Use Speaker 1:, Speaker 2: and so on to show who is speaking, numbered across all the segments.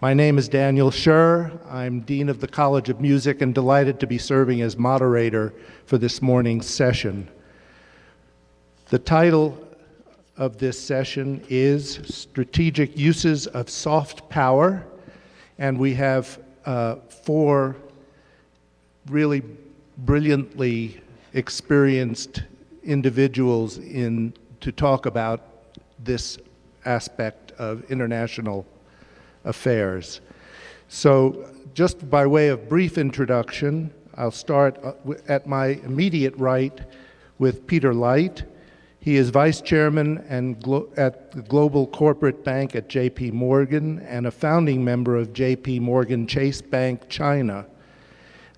Speaker 1: My name is Daniel Scher. I'm Dean of the College of Music and delighted to be serving as moderator for this morning's session. The title of this session is Strategic Uses of Soft Power, and we have four really brilliantly experienced individuals to talk about this aspect of international affairs. So just by way of brief introduction, I'll start at my immediate right with Peter Light. He is Vice Chairman at the Global Corporate Bank at JP Morgan and a founding member of JP Morgan Chase Bank China.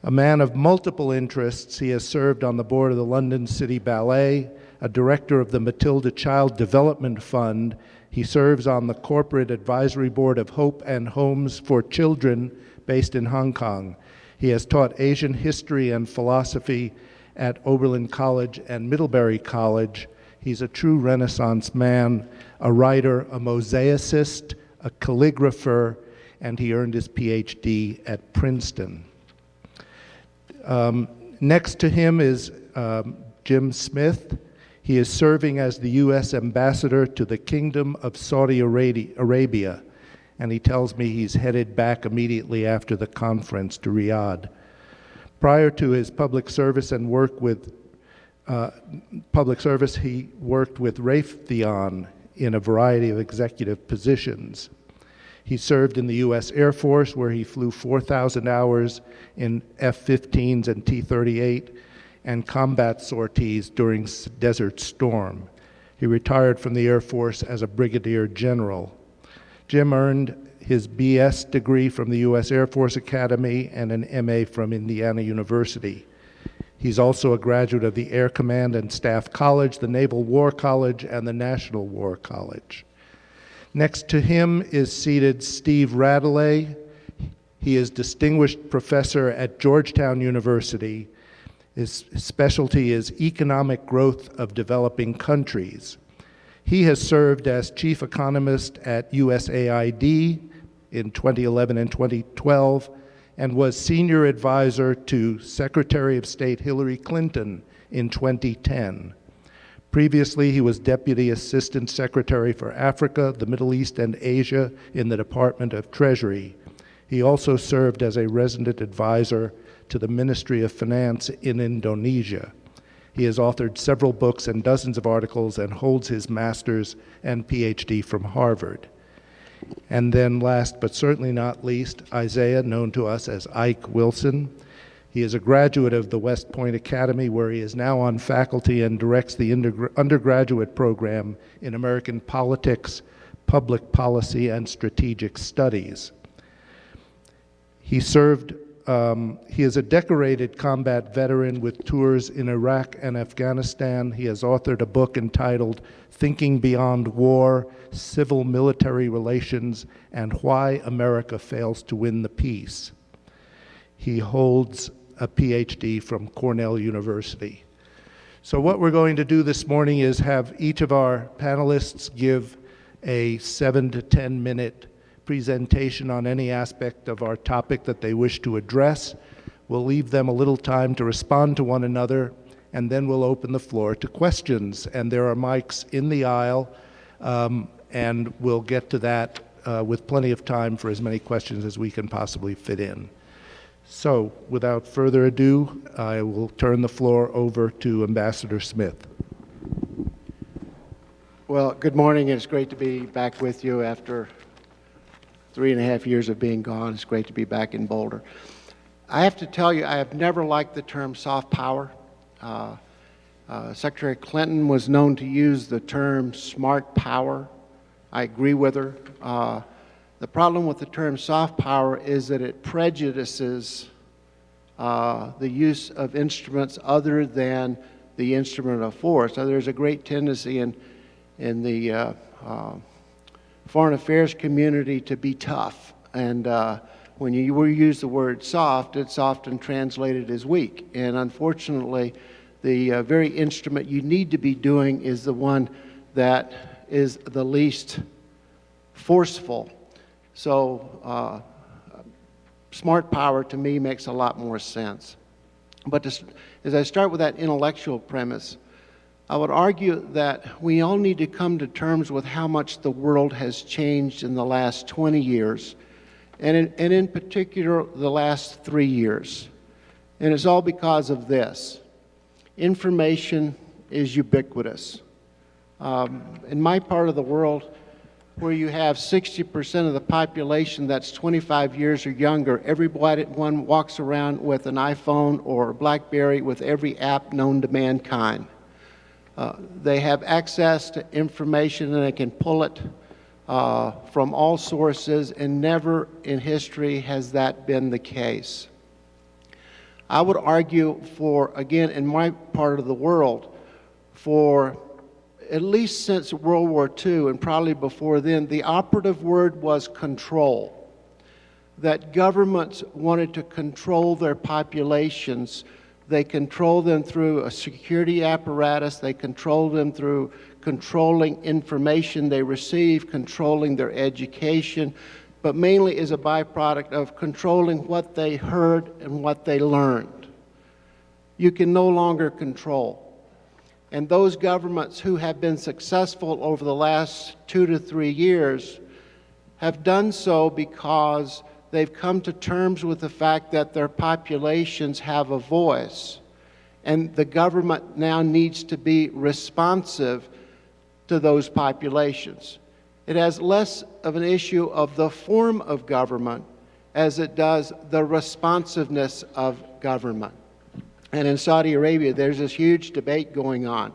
Speaker 1: A man of multiple interests, he has served on the board of the London City Ballet, a director of the Matilda Child Development Fund. He serves on the corporate advisory board of Hope and Homes for Children based in Hong Kong. He has taught Asian history and philosophy at Oberlin College and Middlebury College. He's a true Renaissance man, a writer, a mosaicist, a calligrapher, and he earned his PhD at Princeton. Next to him is Jim Smith. He is serving as the U.S. ambassador to the Kingdom of Saudi Arabia, and he tells me he's headed back immediately after the conference to Riyadh. Prior to his public service and work with he worked with Raytheon in a variety of executive positions. He served in the U.S. Air Force, where he flew 4,000 hours in F-15s and T-38 and combat sorties during Desert Storm. He retired from the Air Force as a brigadier general. Jim earned his BS degree from the U.S. Air Force Academy and an MA from Indiana University. He's also a graduate of the Air Command and Staff College, the Naval War College, and the National War College. Next to him is seated Steve Radelais. He is distinguished professor at Georgetown University. His specialty is economic growth of developing countries. He has served as chief economist at USAID in 2011 and 2012 and was senior advisor to Secretary of State Hillary Clinton in 2010. Previously, he was Deputy Assistant Secretary for Africa, the Middle East, and Asia in the Department of Treasury. He also served as a resident advisor to the Ministry of Finance in Indonesia. He has authored several books and dozens of articles and holds his master's and PhD from Harvard. And then last but certainly not least, Isaiah, known to us as Ike Wilson. He is a graduate of the West Point Academy, where he is now on faculty and directs the undergraduate program in American politics, public policy, and strategic studies. He is a decorated combat veteran with tours in Iraq and Afghanistan. He has authored a book entitled Thinking Beyond War, Civil Military Relations, and Why America Fails to Win the Peace. He holds a PhD from Cornell University. So what we're going to do this morning is have each of our panelists give a 7 to 10 minute presentation on any aspect of our topic that they wish to address. We'll leave them a little time to respond to one another, and then we'll open the floor to questions. And there are mics in the aisle, and we'll get to that with plenty of time for as many questions as we can possibly fit in. So, without further ado, I will turn the floor over to Ambassador Smith.
Speaker 2: Well, good morning. It's great to be back with you after 3.5 years of being gone. It's great to be back in Boulder. I have to tell you, I have never liked the term soft power. Secretary Clinton was known to use the term smart power. I agree with her. The problem with the term soft power is that it prejudices the use of instruments other than the instrument of force. So there's a great tendency in the foreign affairs community to be tough, and when you use the word soft, it's often translated as weak. And unfortunately, the very instrument you need to be doing is the one that is the least forceful. So smart power to me makes a lot more sense. But as I start with that intellectual premise, I would argue that we all need to come to terms with how much the world has changed in the last 20 years, and in particular the last 3 years. And it's all because of this. Information is ubiquitous. In my part of the world, where you have 60% of the population that's 25 years or younger, everyone walks around with an iPhone or a BlackBerry with every app known to mankind. They have access to information and they can pull it from all sources, and never in history has that been the case. I would argue for, again, in my part of the world, for at least since World War II and probably before then, the operative word was control. That governments wanted to control their populations. They control them through a security apparatus. They control them through controlling information they receive, controlling their education, but mainly as a byproduct of controlling what they heard and what they learned. You can no longer control. And those governments who have been successful over the last 2 to 3 years have done so because they've come to terms with the fact that their populations have a voice, and the government now needs to be responsive to those populations. It has less of an issue of the form of government as it does the responsiveness of government. And in Saudi Arabia, there's this huge debate going on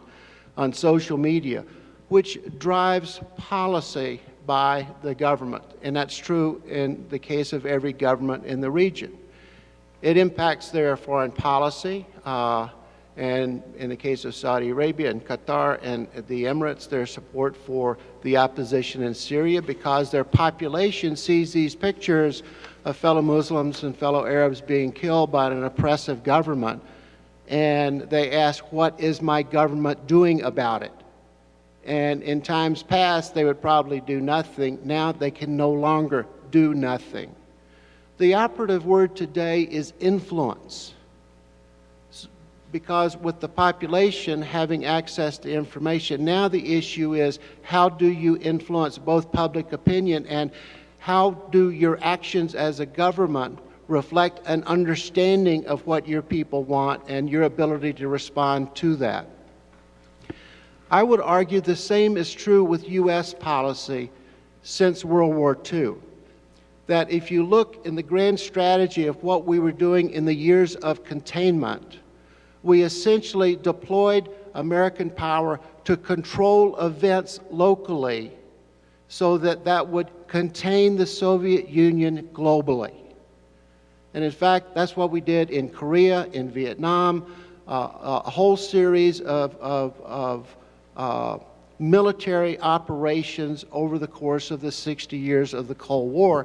Speaker 2: social media, which drives policy by the government. And that's true in the case of every government in the region. It impacts their foreign policy, and in the case of Saudi Arabia and Qatar and the Emirates, their support for the opposition in Syria, because their population sees these pictures of fellow Muslims and fellow Arabs being killed by an oppressive government. And they ask, what is my government doing about it? And in times past, they would probably do nothing. Now they can no longer do nothing. The operative word today is influence. Because with the population having access to information, now the issue is, how do you influence both public opinion, and how do your actions as a government reflect an understanding of what your people want and your ability to respond to that? I would argue the same is true with U.S. policy since World War II. That if you look in the grand strategy of what we were doing in the years of containment, we essentially deployed American power to control events locally so that that would contain the Soviet Union globally. And in fact, that's what we did in Korea, in Vietnam, a whole series of military operations over the course of the 60 years of the Cold War.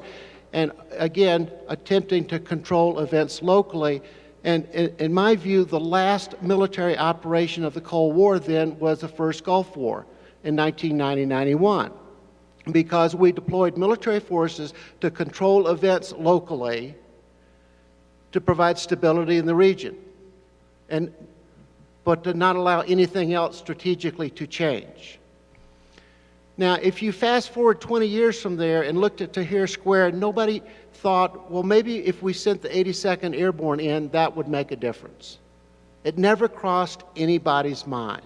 Speaker 2: And again, attempting to control events locally. And in my view, the last military operation of the Cold War then was the first Gulf War in 1990-91, because we deployed military forces to control events locally to provide stability in the region, but to not allow anything else strategically to change. Now, if you fast forward 20 years from there and looked at Tahrir Square, nobody thought, well, maybe if we sent the 82nd Airborne in, that would make a difference. It never crossed anybody's mind.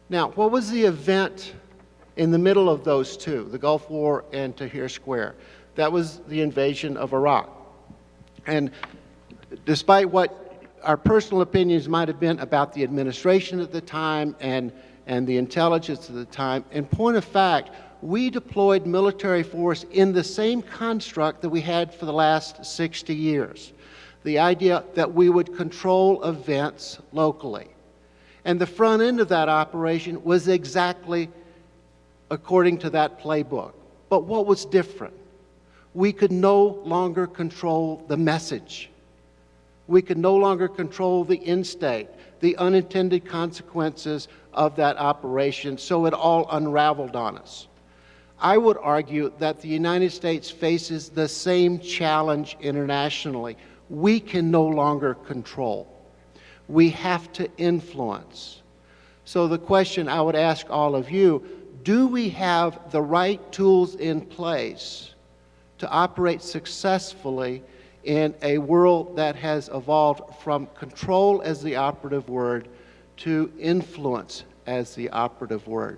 Speaker 2: Now, what was the event in the middle of those two, the Gulf War and Tahrir Square? That was the invasion of Iraq. And despite what our personal opinions might have been about the administration at the time and the intelligence at the time, in point of fact, we deployed military force in the same construct that we had for the last 60 years. The idea that we would control events locally. And the front end of that operation was exactly according to that playbook. But what was different? We could no longer control the message. We could no longer control the end state, the unintended consequences of that operation, so it all unraveled on us. I would argue that the United States faces the same challenge internationally. We can no longer control. We have to influence. So the question I would ask all of you, do we have the right tools in place to operate successfully in a world that has evolved from control as the operative word to influence as the operative word?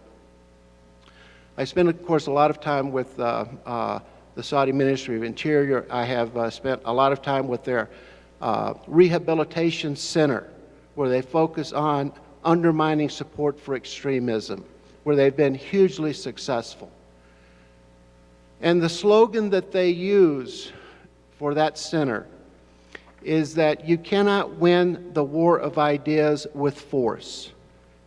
Speaker 2: I spend, of course, a lot of time with the Saudi Ministry of Interior. I have spent a lot of time with their rehabilitation center, where they focus on undermining support for extremism, where they've been hugely successful. And the slogan that they use for that center is that you cannot win the war of ideas with force.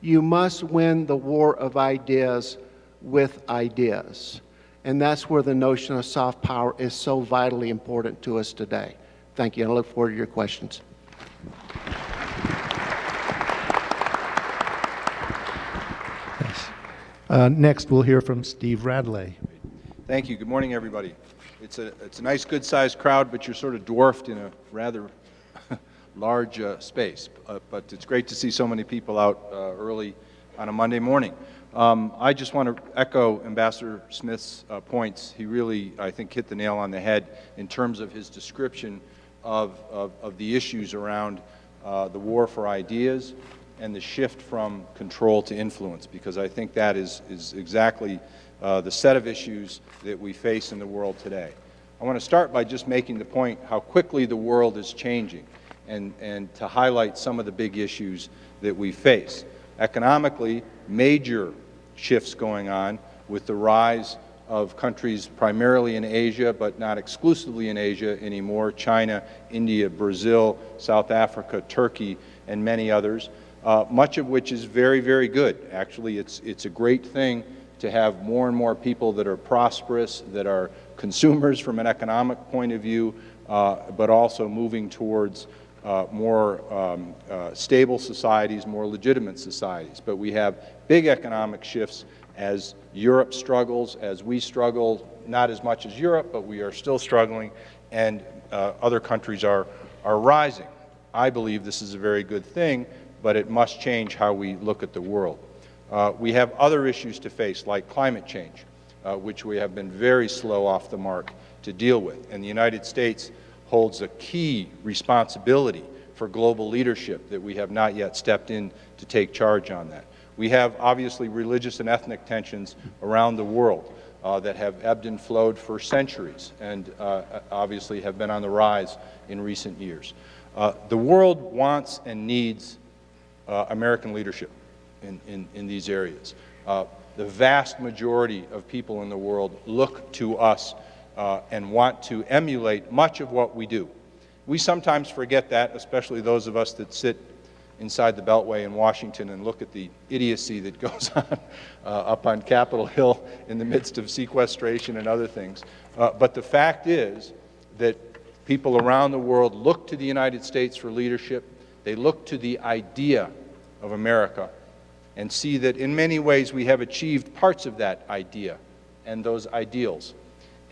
Speaker 2: You must win the war of ideas with ideas. And that's where the notion of soft power is so vitally important to us today. Thank you, and I look forward to your questions.
Speaker 1: Next, we'll hear from Steve Radley.
Speaker 3: Thank you. Good morning, everybody. It's a nice, good-sized crowd, but you're sort of dwarfed in a rather large space. But it's great to see so many people out early on a Monday morning. I just want to echo Ambassador Smith's points. He really, I think, hit the nail on the head in terms of his description of the issues around the war for ideas and the shift from control to influence, because I think that is exactly the set of issues that we face in the world today. I want to start by just making the point how quickly the world is changing and to highlight some of the big issues that we face. Economically, major shifts going on with the rise of countries primarily in Asia, but not exclusively in Asia anymore: China, India, Brazil, South Africa, Turkey, and many others, much of which is very, very good. Actually, it's a great thing to have more and more people that are prosperous, that are consumers from an economic point of view, but also moving towards more stable societies, more legitimate societies. But we have big economic shifts as Europe struggles, as we struggle, not as much as Europe, but we are still struggling, and other countries are rising. I believe this is a very good thing, but it must change how we look at the world. We have other issues to face, like climate change, which we have been very slow off the mark to deal with. And the United States holds a key responsibility for global leadership that we have not yet stepped in to take charge on that. We have, obviously, religious and ethnic tensions around the world that have ebbed and flowed for centuries and obviously have been on the rise in recent years. The world wants and needs American leadership in these areas. The vast majority of people in the world look to us and want to emulate much of what we do. We sometimes forget that, especially those of us that sit inside the Beltway in Washington and look at the idiocy that goes on up on Capitol Hill in the midst of sequestration and other things. But the fact is that people around the world look to the United States for leadership. They look to the idea of America and see that in many ways we have achieved parts of that idea and those ideals.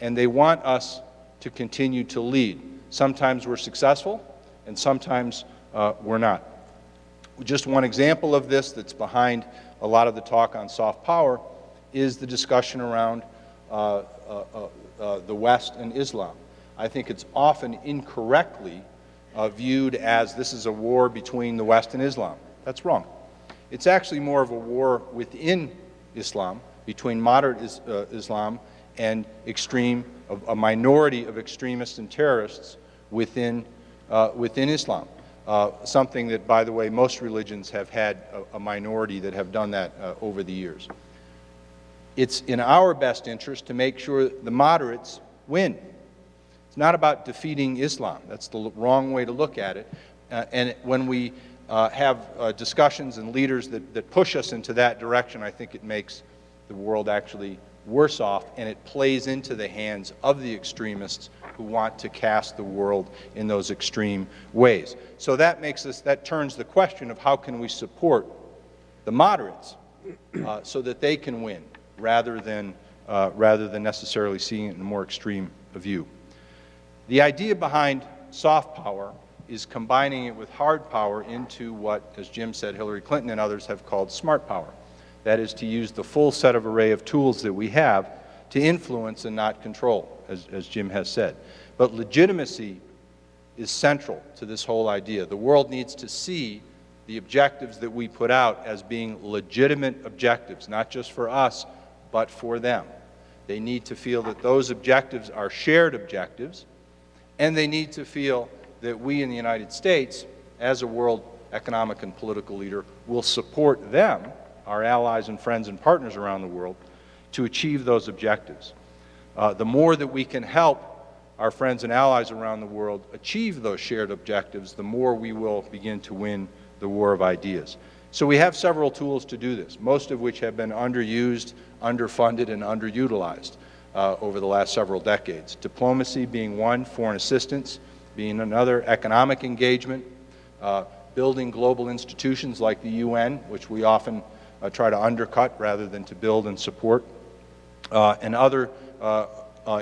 Speaker 3: And they want us to continue to lead. Sometimes we're successful, and sometimes we're not. Just one example of this that's behind a lot of the talk on soft power is the discussion around the West and Islam. I think it's often incorrectly viewed as this is a war between the West and Islam. That's wrong. It's actually more of a war within Islam, between moderate Islam and a minority of extremists and terrorists within Islam. Something that, by the way, most religions have had a minority that have done that over the years. It's in our best interest to make sure the moderates win. It's not about defeating Islam. That's the wrong way to look at it. And when we have discussions and leaders that push us into that direction, I think it makes the world actually worse off, and it plays into the hands of the extremists who want to cast the world in those extreme ways. So that turns the question of how can we support the moderates so that they can win rather than rather than necessarily seeing it in a more extreme view. The idea behind soft power is combining it with hard power into what, as Jim said, Hillary Clinton and others have called smart power. That is to use the full set of array of tools that we have to influence and not control, as Jim has said. But legitimacy is central to this whole idea. The world needs to see the objectives that we put out as being legitimate objectives, not just for us, but for them. They need to feel that those objectives are shared objectives, and they need to feel that we in the United States, as a world economic and political leader, will support them, our allies and friends and partners around the world, to achieve those objectives. The more that we can help our friends and allies around the world achieve those shared objectives, the more we will begin to win the war of ideas. So we have several tools to do this, most of which have been underused, underfunded, and underutilized over the last several decades. Diplomacy being one, foreign assistance being another, economic engagement, building global institutions like the UN, which we often try to undercut rather than to build and support, and other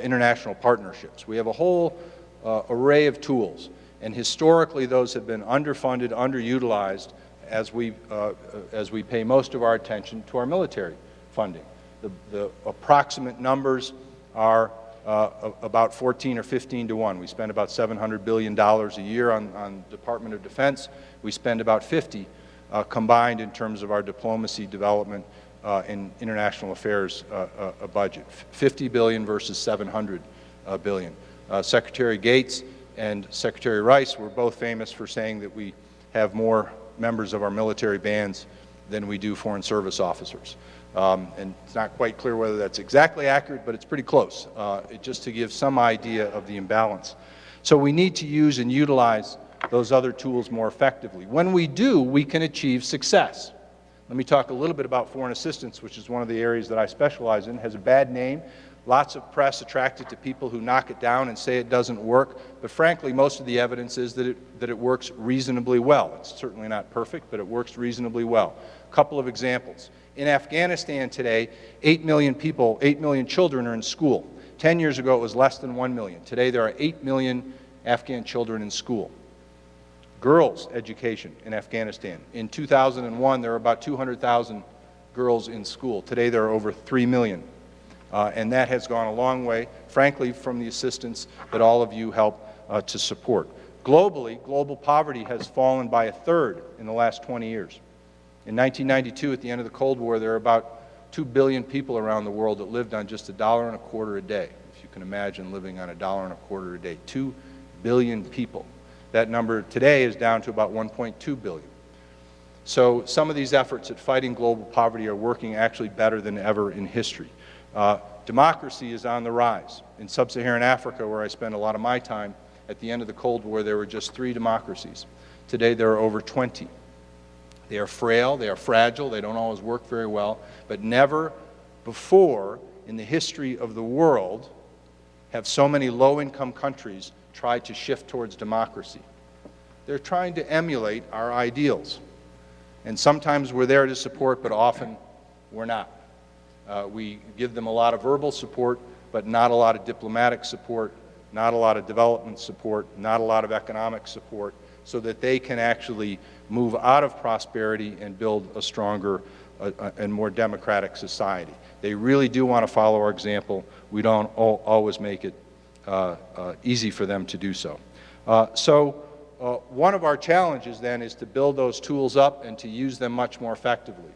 Speaker 3: international partnerships. We have a whole array of tools, and historically those have been underfunded, underutilized as we pay most of our attention to our military funding. The approximate numbers are about 14 or 15 to 1. We spend about $700 billion a year on Department of Defense. We spend about 50 combined in terms of our diplomacy, development, and international affairs budget. 50 billion versus 700 billion. Secretary Gates and Secretary Rice were both famous for saying that we have more members of our military bands than we do foreign service officers. And it's not quite clear whether that's exactly accurate, but it's pretty close, just to give some idea of the imbalance. So we need to use and utilize those other tools more effectively. When we do, we can achieve success. Let me talk a little bit about foreign assistance, which is one of the areas that I specialize in. It has a bad name. Lots of press attracted to people who knock it down and say it doesn't work. But frankly, most of the evidence is that it works reasonably well. It's certainly not perfect, but it works reasonably well. A couple of examples. In Afghanistan today, 8 million people, 8 million children are in school. 10 years ago, it was less than 1 million. Today, there are 8 million Afghan children in school. Girls' education in Afghanistan. In 2001, there were about 200,000 girls in school. Today, there are over 3 million. And that has gone a long way, frankly, from the assistance that all of you help to support. Globally, global poverty has fallen by a third in the last 20 years. In 1992, at the end of the Cold War, there were about 2 billion people around the world that lived on just $1.25 a day. If you can imagine living on $1.25 a day. 2 billion people. That number today is down to about 1.2 billion. So some of these efforts at fighting global poverty are working actually better than ever in history. Democracy is on the rise. In sub-Saharan Africa, where I spend a lot of my time, at the end of the Cold War, there were just 3 democracies. Today, there are over 20. They are frail, they are fragile, they don't always work very well, but never before in the history of the world have so many low-income countries tried to shift towards democracy. They're trying to emulate our ideals. And sometimes we're there to support, but often we're not. We give them a lot of verbal support, but not a lot of diplomatic support, not a lot of development support, not a lot of economic support, so that they can actually move out of prosperity and build a stronger and more democratic society. They really do want to follow our example. We don't always make it easy for them to do so. One of our challenges then is to build those tools up and to use them much more effectively.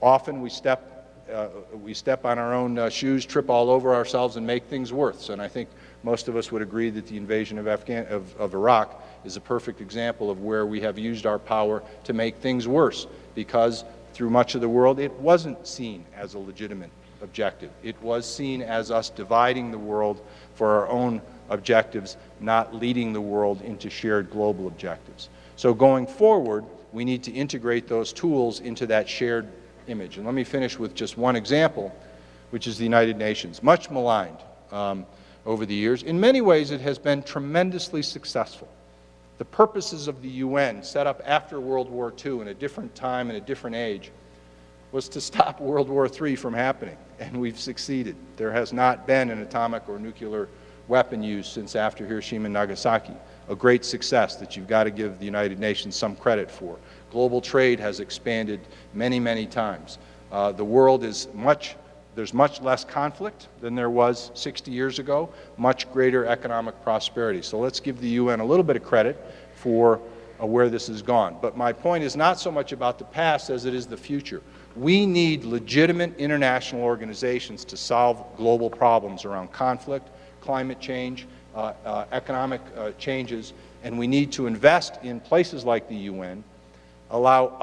Speaker 3: Often we step on our own shoes, trip all over ourselves, and make things worse. And I think most of us would agree that the invasion of Iraq is a perfect example of where we have used our power to make things worse, because through much of the world it wasn't seen as a legitimate objective. It was seen as us dividing the world for our own objectives, not leading the world into shared global objectives. So going forward, we need to integrate those tools into that shared image. And let me finish with just one example, which is the United Nations. Much maligned over the years. In many ways, it has been tremendously successful. The purposes of the UN, set up after World War II in a different time and a different age, was to stop World War III from happening, and we've succeeded. There has not been an atomic or nuclear weapon used since after Hiroshima and Nagasaki. A great success that you've got to give the United Nations some credit for. Global trade has expanded many, many times. The world is there's much less conflict than there was 60 years ago, much greater economic prosperity. So let's give the UN a little bit of credit for where this has gone. But my point is not so much about the past as it is the future. We need legitimate international organizations to solve global problems around conflict, climate change, economic changes, and we need to invest in places like the UN, allow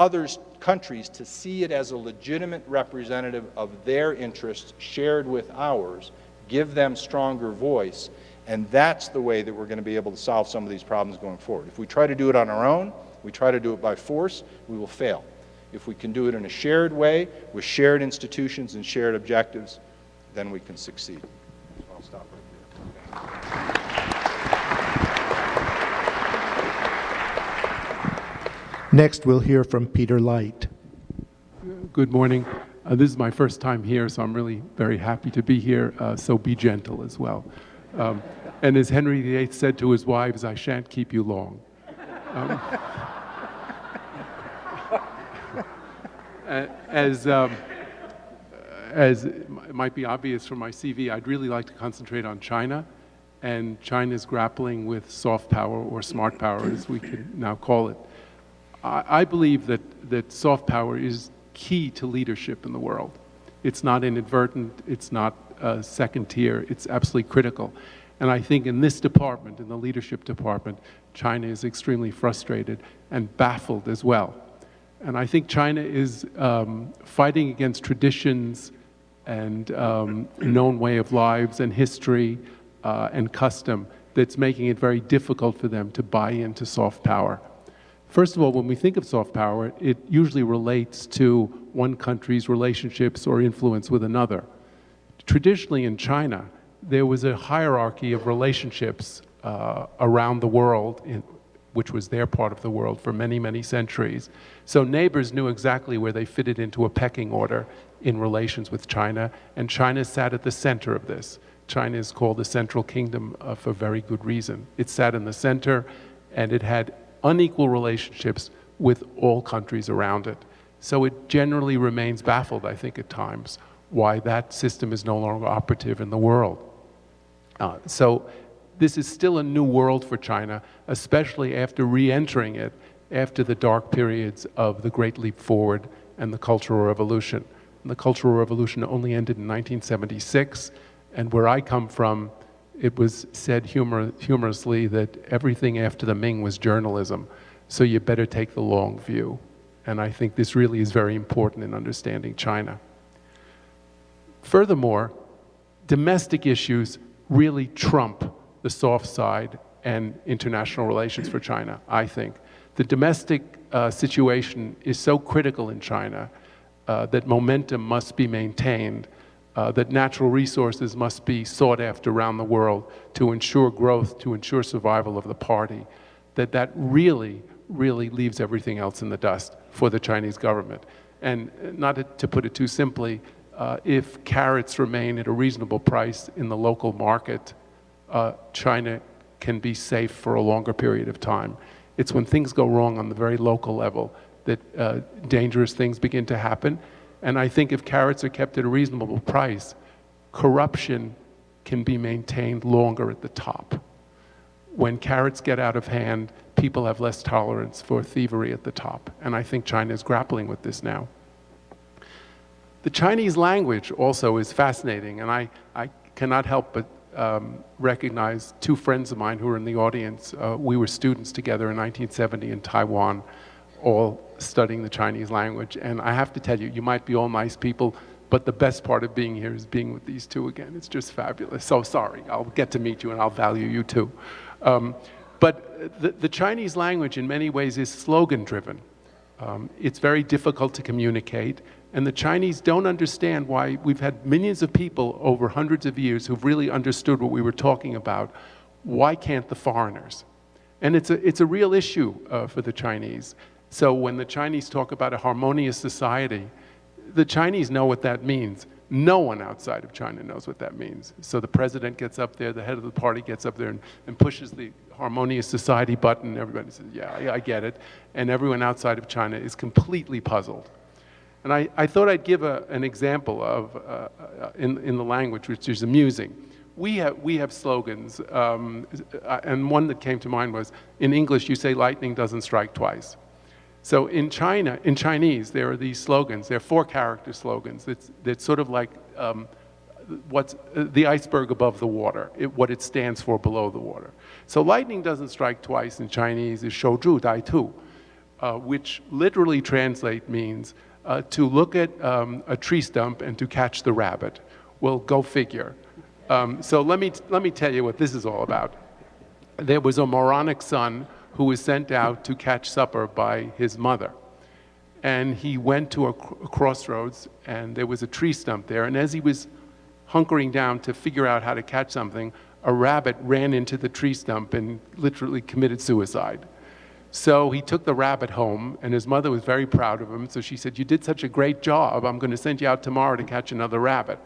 Speaker 3: countries to see it as a legitimate representative of their interests shared with ours, give them stronger voice, and that's the way that we're going to be able to solve some of these problems going forward. If we try to do it on our own, we try to do it by force, we will fail. If we can do it in a shared way, with shared institutions and shared objectives, then we can succeed. So I'll stop right there.
Speaker 1: Next, we'll hear from Peter Light.
Speaker 4: Good morning. This is my first time here, so I'm really very happy to be here, so be gentle as well. And as Henry VIII said to his wives, I shan't keep you long. As it might be obvious from my CV, I'd really like to concentrate on China, and China's grappling with soft power, or smart power as we can now call it. I believe that soft power is key to leadership in the world. It's not inadvertent, it's not second tier, it's absolutely critical. And I think in this department, in the leadership department, China is extremely frustrated and baffled as well. And I think China is fighting against traditions and known way of lives and history and custom that's making it very difficult for them to buy into soft power. First of all, when we think of soft power, it usually relates to one country's relationships or influence with another. Traditionally in China, there was a hierarchy of relationships around the world, which was their part of the world for many, many centuries. So neighbors knew exactly where they fitted into a pecking order in relations with China, and China sat at the center of this. China is called the Central Kingdom for very good reason. It sat in the center, and it had unequal relationships with all countries around it. So it generally remains baffled, I think, at times, why that system is no longer operative in the world. So this is still a new world for China, especially after re-entering it after the dark periods of the Great Leap Forward and the Cultural Revolution. And the Cultural Revolution only ended in 1976, and where I come from, it was said humorously that everything after the Ming was journalism, so you better take the long view. And I think this really is very important in understanding China. Furthermore, domestic issues really trump the soft side and international relations for China, I think. The domestic situation is so critical in China that momentum must be maintained, that natural resources must be sought after around the world to ensure growth, to ensure survival of the party, that really leaves everything else in the dust for the Chinese government. And not to put it too simply, if carrots remain at a reasonable price in the local market, China can be safe for a longer period of time. It's when things go wrong on the very local level that dangerous things begin to happen. And I think if carrots are kept at a reasonable price, corruption can be maintained longer at the top. When carrots get out of hand, people have less tolerance for thievery at the top. And I think China is grappling with this now. The Chinese language also is fascinating, and I cannot help but recognize two friends of mine who are in the audience. We were students together in 1970 in Taiwan, all studying the Chinese language. And I have to tell you, you might be all nice people, but the best part of being here is being with these two again. It's just fabulous. So sorry, I'll get to meet you and I'll value you too. But the Chinese language in many ways is slogan-driven. It's very difficult to communicate, and the Chinese don't understand why we've had millions of people over hundreds of years who've really understood what we were talking about. Why can't the foreigners? And it's a real issue for the Chinese. So when the Chinese talk about a harmonious society, The Chinese know what that means. No one outside of China knows what that means. So the president gets up there, the head of the party gets up there and pushes the harmonious society button. Everybody says, yeah, I get it. And everyone outside of China is completely puzzled. And I thought I'd give an example of, in the language, which is amusing. We have slogans, and one that came to mind was, in English, you say lightning doesn't strike twice. So in Chinese, there are these slogans. They're 4-character slogans. That's sort of like what's the iceberg above the water, what it stands for below the water. So lightning doesn't strike twice in Chinese is 守株待兔, which literally translate means to look at a tree stump and to catch the rabbit. Well, go figure. So let me tell you what this is all about. There was a moronic son who was sent out to catch supper by his mother. And he went to a crossroads, and there was a tree stump there. And as he was hunkering down to figure out how to catch something, a rabbit ran into the tree stump and literally committed suicide. So he took the rabbit home, and his mother was very proud of him. So she said, "You did such a great job. I'm going to send you out tomorrow to catch another rabbit."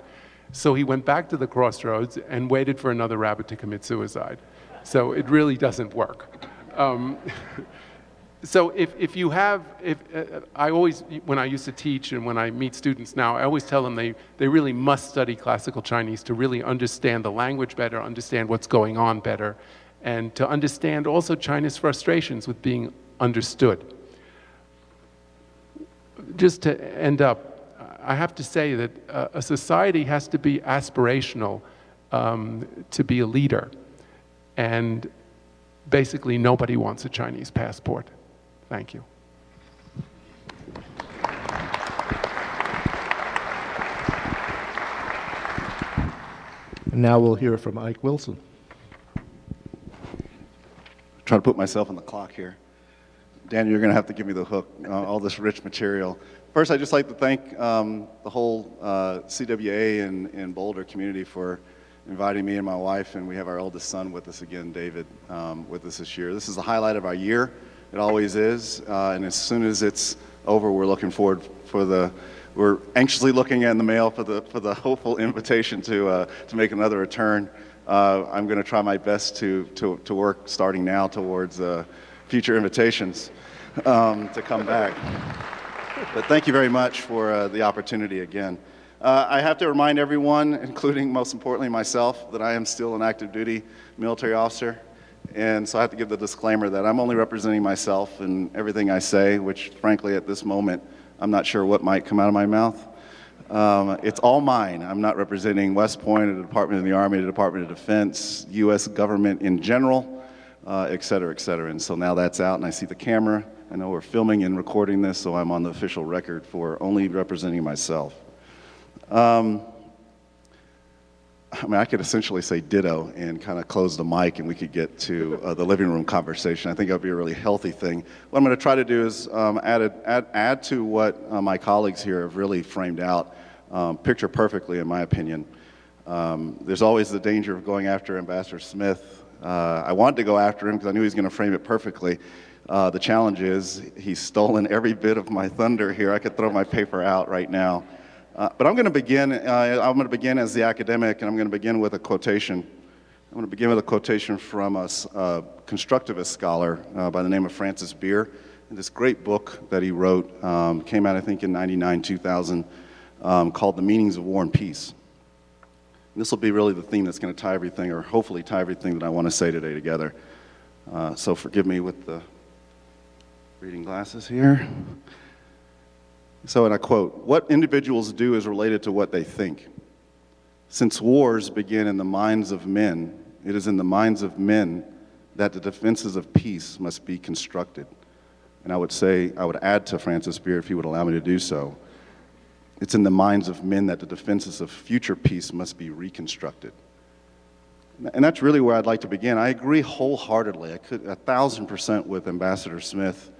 Speaker 4: So he went back to the crossroads and waited for another rabbit to commit suicide. So it really doesn't work. So if you have, I always, when I used to teach and when I meet students now, I always tell them they really must study classical Chinese to really understand the language better, understand what's going on better, and to understand also China's frustrations with being understood. Just to end up, I have to say that a society has to be aspirational to be a leader. And basically, nobody wants a Chinese passport. Thank you.
Speaker 1: And now we'll hear from Ike Wilson.
Speaker 5: Try to put myself on the clock here. Daniel, you're going to have to give me the hook, all this rich material. First, I'd just like to thank the whole CWA and Boulder community for inviting me and my wife, and we have our eldest son with us again, David, with us this year. This is the highlight of our year. It always is, and as soon as it's over, we're looking forward we're anxiously looking in the mail for the hopeful invitation to make another return. I'm going to try my best to work starting now towards future invitations to come back. But thank you very much for the opportunity again. I have to remind everyone, including most importantly myself, that I am still an active duty military officer. And so I have to give the disclaimer that I'm only representing myself in everything I say, which frankly at this moment, I'm not sure what might come out of my mouth. It's all mine. I'm not representing West Point or the Department of the Army, the Department of Defense, U.S. government in general, et cetera, et cetera. And so now that's out and I see the camera. I know we're filming and recording this, so I'm on the official record for only representing myself. I mean, I could essentially say ditto and kind of close the mic and we could get to the living room conversation. I think that would be a really healthy thing. What I'm going to try to do is add to what my colleagues here have really framed out, picture perfectly in my opinion. There's always the danger of going after Ambassador Smith. I wanted to go after him because I knew he was going to frame it perfectly. The challenge is he's stolen every bit of my thunder here. I could throw my paper out right now. But I'm going to begin as the academic, and I'm going to begin with a quotation. I'm going to begin with a quotation from a constructivist scholar by the name of Francis Beer. And this great book that he wrote came out, I think, in 99, 2000, called The Meanings of War and Peace. And this will be really the theme that's going to tie everything, or hopefully tie everything that I want to say today together. So forgive me with the reading glasses here. So, and I quote, "What individuals do is related to what they think. Since wars begin in the minds of men, it is in the minds of men that the defenses of peace must be constructed." And I would add to Francis Beer, if he would allow me to do so, it's in the minds of men that the defenses of future peace must be reconstructed. And that's really where I'd like to begin. I agree wholeheartedly. I could 1,000% with Ambassador Smith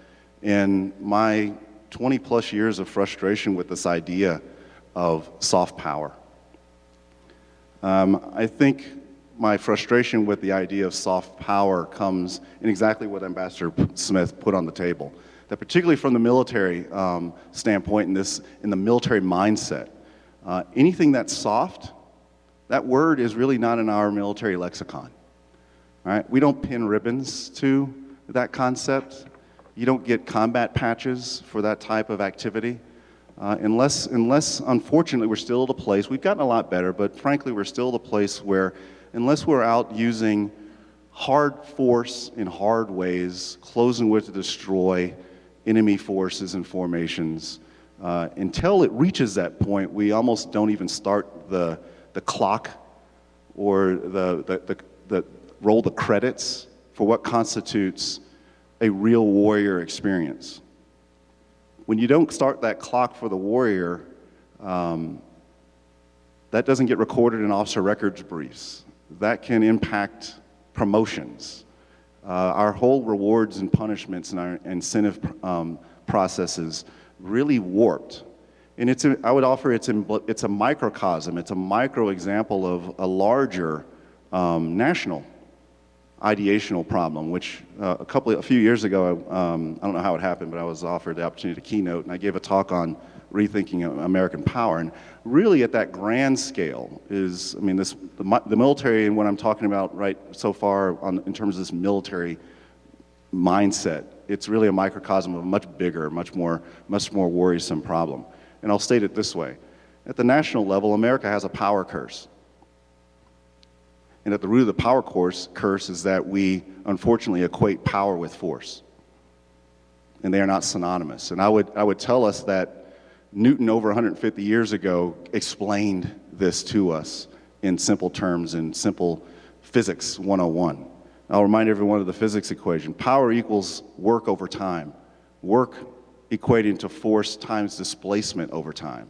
Speaker 5: in my 20 plus years of frustration with this idea of soft power. I think my frustration with the idea of soft power comes in exactly what Ambassador Smith put on the table. that particularly from the military standpoint, in the military mindset, anything that's soft, that word is really not in our military lexicon. All right? We don't pin ribbons to that concept. You don't get combat patches for that type of activity. Unless, unfortunately, we're still at a place, we've gotten a lot better, but frankly, we're still at a place where, unless we're out using hard force in hard ways, closing with to destroy enemy forces and formations, until it reaches that point, we almost don't even start the clock or the roll the credits for what constitutes a real warrior experience. When you don't start that clock for the warrior, that doesn't get recorded in officer records briefs. That can impact promotions. Our whole rewards and punishments and our incentive processes really warped. And I would offer it's a microcosm, it's a micro example of a larger national ideational problem, which a few years ago, I don't know how it happened, but I was offered the opportunity to keynote, and I gave a talk on rethinking American power. And really at that grand scale is, I mean, the military and what I'm talking about right so far in terms of this military mindset, it's really a microcosm of a much bigger, much more worrisome problem. And I'll state it this way. At the national level, America has a power curse. And at the root of the power curse is that we unfortunately equate power with force. And they are not synonymous. And I would tell us that Newton over 150 years ago explained this to us in simple terms, in simple physics 101. I'll remind everyone of the physics equation. Power equals work over time. Work equating to force times displacement over time.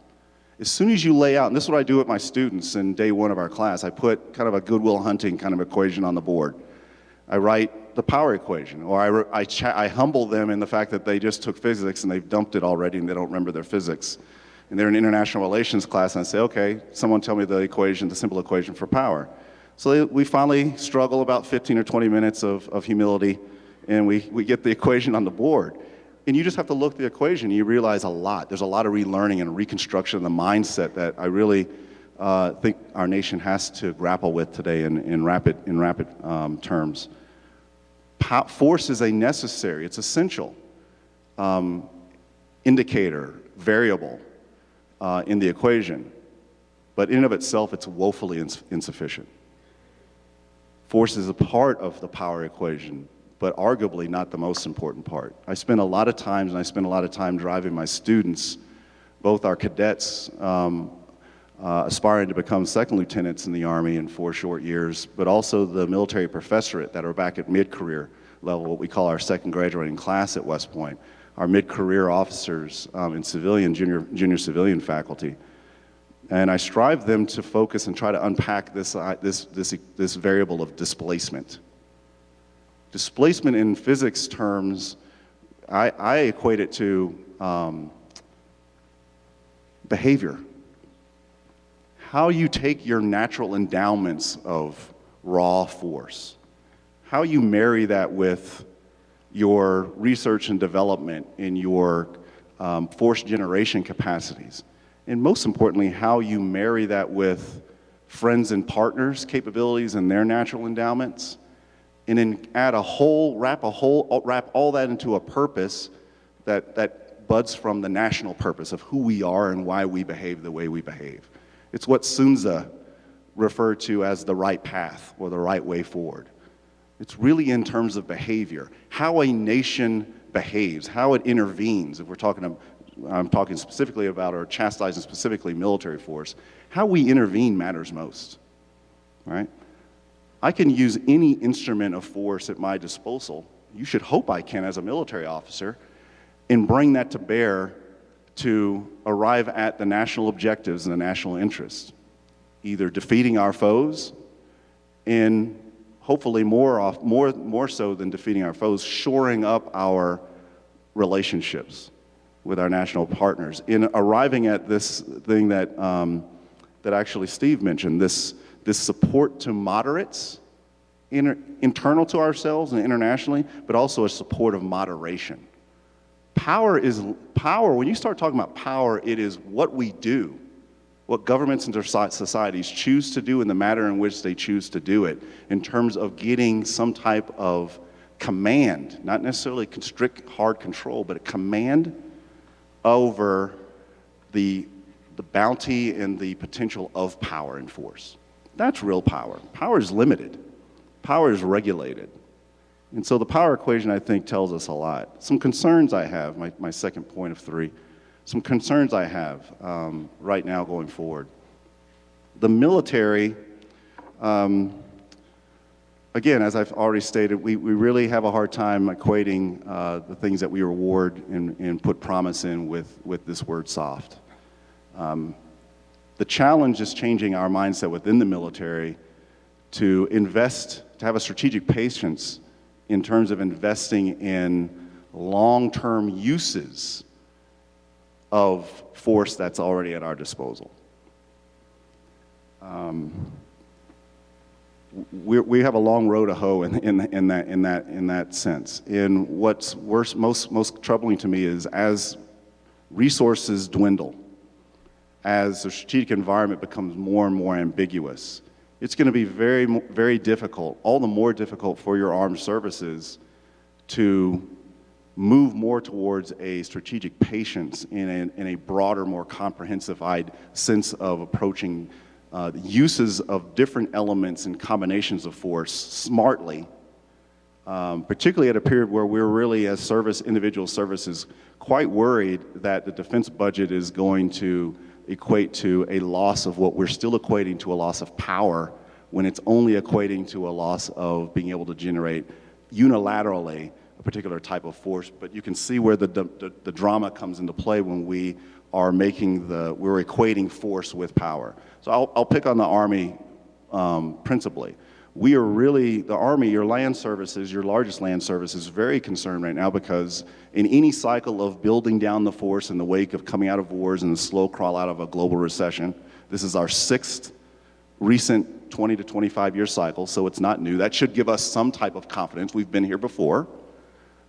Speaker 5: As soon as you lay out, and this is what I do with my students in day one of our class, I put kind of a Good Will Hunting kind of equation on the board. I write the power equation, or I humble them in the fact that they just took physics and they've dumped it already and they don't remember their physics. And they're in international relations class and I say, okay, someone tell me the equation, the simple equation for power. So we finally struggle about 15 or 20 minutes of humility and we get the equation on the board. And you just have to look at the equation and you realize a lot. There's a lot of relearning and reconstruction of the mindset that I really think our nation has to grapple with today in rapid terms. Force is a necessary, it's essential indicator, variable in the equation, but in and of itself, it's woefully insufficient. Force is a part of the power equation, but arguably not the most important part. I spend a lot of time driving my students, both our cadets aspiring to become second lieutenants in the Army in 4 short years, but also the military professorate that are back at mid-career level, what we call our second graduating class at West Point, our mid-career officers in civilian, junior civilian faculty. And I strive them to focus and try to unpack this variable of displacement. Displacement in physics terms, I equate it to behavior. How you take your natural endowments of raw force, how you marry that with your research and development in your force generation capacities, and most importantly, how you marry that with friends and partners' capabilities and their natural endowments, and then wrap all that into a purpose that buds from the national purpose of who we are and why we behave the way we behave. It's what Sun Tzu referred to as the right path or the right way forward. It's really in terms of behavior, how a nation behaves, how it intervenes. If I'm talking specifically about or chastising specifically military force, how we intervene matters most, right? I can use any instrument of force at my disposal. You should hope I can as a military officer, and bring that to bear to arrive at the national objectives and the national interests, either defeating our foes and hopefully more so than defeating our foes, shoring up our relationships with our national partners in arriving at this thing that actually Steve mentioned, this support to moderates, internal to ourselves and internationally, but also a support of moderation. power, when you start talking about power, it is what we do, what governments and societies choose to do in the manner in which they choose to do it, in terms of getting some type of command, not necessarily strict, hard control, but a command over the bounty and the potential of power and force. That's real power. Power is limited. Power is regulated. And so the power equation, I think, tells us a lot. Some concerns I have, my second point of 3, some concerns I have right now going forward. The military, again, as I've already stated, we really have a hard time equating the things that we reward and put promise in with this word soft. The challenge is changing our mindset within the military to invest, to have a strategic patience in terms of investing in long-term uses of force that's already at our disposal. We have a long road to hoe in that sense. And what's worse, most troubling to me is as resources dwindle, as the strategic environment becomes more and more ambiguous, it's going to be very, very difficult, all the more difficult for your armed services to move more towards a strategic patience in a broader, more comprehensive sense of approaching the uses of different elements and combinations of force smartly, particularly at a period where we're really, as individual services, quite worried that the defense budget is going to equate to a loss of what we're still equating to a loss of power when it's only equating to a loss of being able to generate unilaterally a particular type of force. But you can see where the drama comes into play when we're equating force with power. So I'll pick on the Army principally. We are really, the Army, your land services, your largest land service is very concerned right now because in any cycle of building down the force in the wake of coming out of wars and the slow crawl out of a global recession, this is our 6th recent 20 to 25 year cycle, so it's not new. That should give us some type of confidence. We've been here before,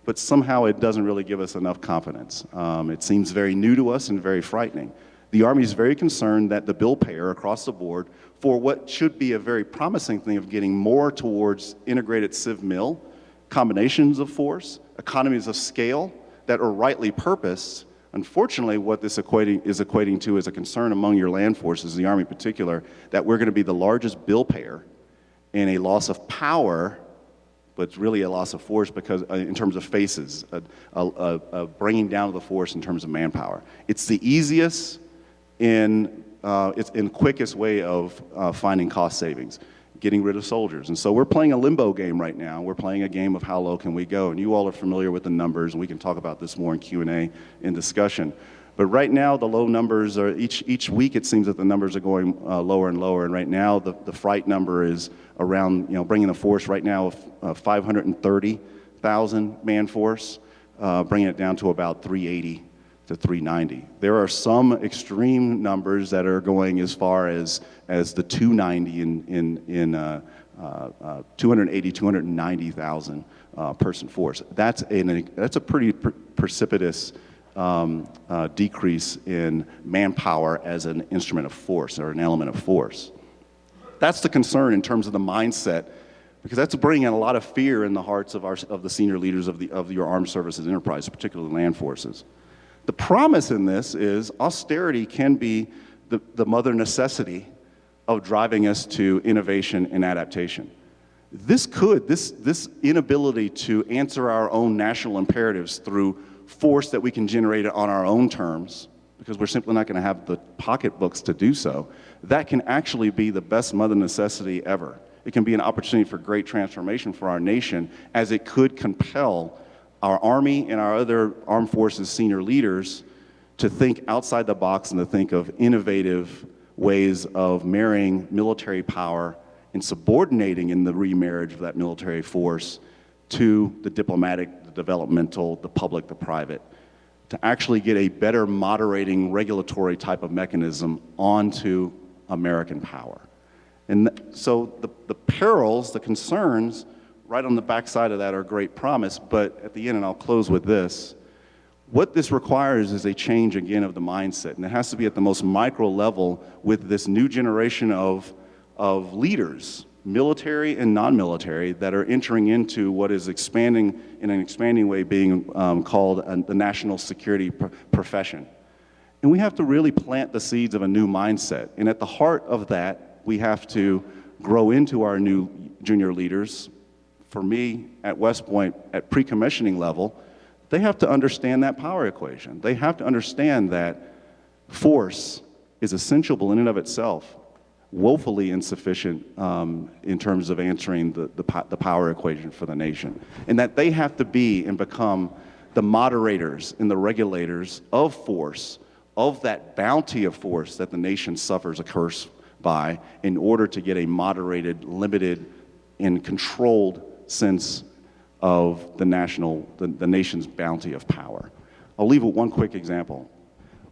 Speaker 5: but somehow it doesn't really give us enough confidence. It seems very new to us and very frightening. The Army is very concerned that the bill payer across the board for what should be a very promising thing of getting more towards integrated civ-mil, combinations of force, economies of scale that are rightly purposed. Unfortunately, what this is equating to is a concern among your land forces, the Army in particular, that we're going to be the largest bill payer in a loss of power, but it's really a loss of force because in terms of faces, a bringing down of the force in terms of manpower. It's the easiest it's in quickest way of finding cost savings, getting rid of soldiers. And so we're playing a limbo game right now. We're playing a game of how low can we go. And you all are familiar with the numbers, and we can talk about this more in Q&A in discussion. But right now, the low numbers are, each week it seems that the numbers are going lower and lower. And right now, the fright number is around, bringing a force right now of 530,000 man force, bringing it down to about 380 to 390. There are some extreme numbers that are going as far as the 290 in 280, 290,000 person force. That's a pretty precipitous decrease in manpower as an instrument of force or an element of force. That's the concern in terms of the mindset, because that's bringing in a lot of fear in the hearts of the senior leaders of your armed services enterprise, particularly land forces. The promise in this is austerity can be the mother necessity of driving us to innovation and adaptation. This inability to answer our own national imperatives through force that we can generate on our own terms, because we're simply not going to have the pocketbooks to do so, that can actually be the best mother necessity ever. It can be an opportunity for great transformation for our nation, as it could compel our Army and our other armed forces senior leaders to think outside the box and to think of innovative ways of marrying military power and subordinating in the remarriage of that military force to the diplomatic, the developmental, the public, the private, to actually get a better moderating regulatory type of mechanism onto American power. And so the perils, the concerns, right on the backside of that are great promise, but at the end, and I'll close with this, What this requires is a change, again, of the mindset, and it has to be at the most micro level with this new generation of leaders, military and non-military, that are entering into what is expanding, in an expanding way, being called the national security profession. And we have to really plant the seeds of a new mindset. And at the heart of that, we have to grow into our new junior leaders. For me, at West Point, at pre-commissioning level, they have to understand that power equation. They have to understand that force is essential in and of itself, woefully insufficient in terms of answering the power equation for the nation. And that they have to be and become the moderators and the regulators of force, of that bounty of force that the nation suffers a curse by, in order to get a moderated, limited, and controlled sense of the nation's bounty of power. I'll leave with one quick example.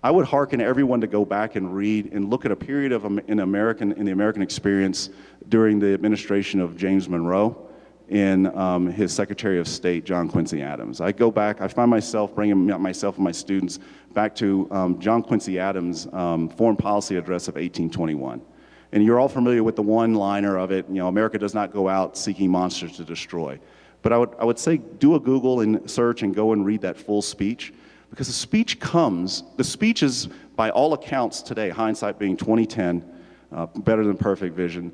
Speaker 5: I would hearken everyone to go back and read and look at a period in the American experience during the administration of James Monroe and his Secretary of State, John Quincy Adams. I go back, I find myself bringing myself and my students back to John Quincy Adams' foreign policy address of 1821. And you're all familiar with the one-liner of it, America does not go out seeking monsters to destroy. But I would say do a Google and search and go and read that full speech, because the speech is, by all accounts today, hindsight being 2010, better than perfect vision,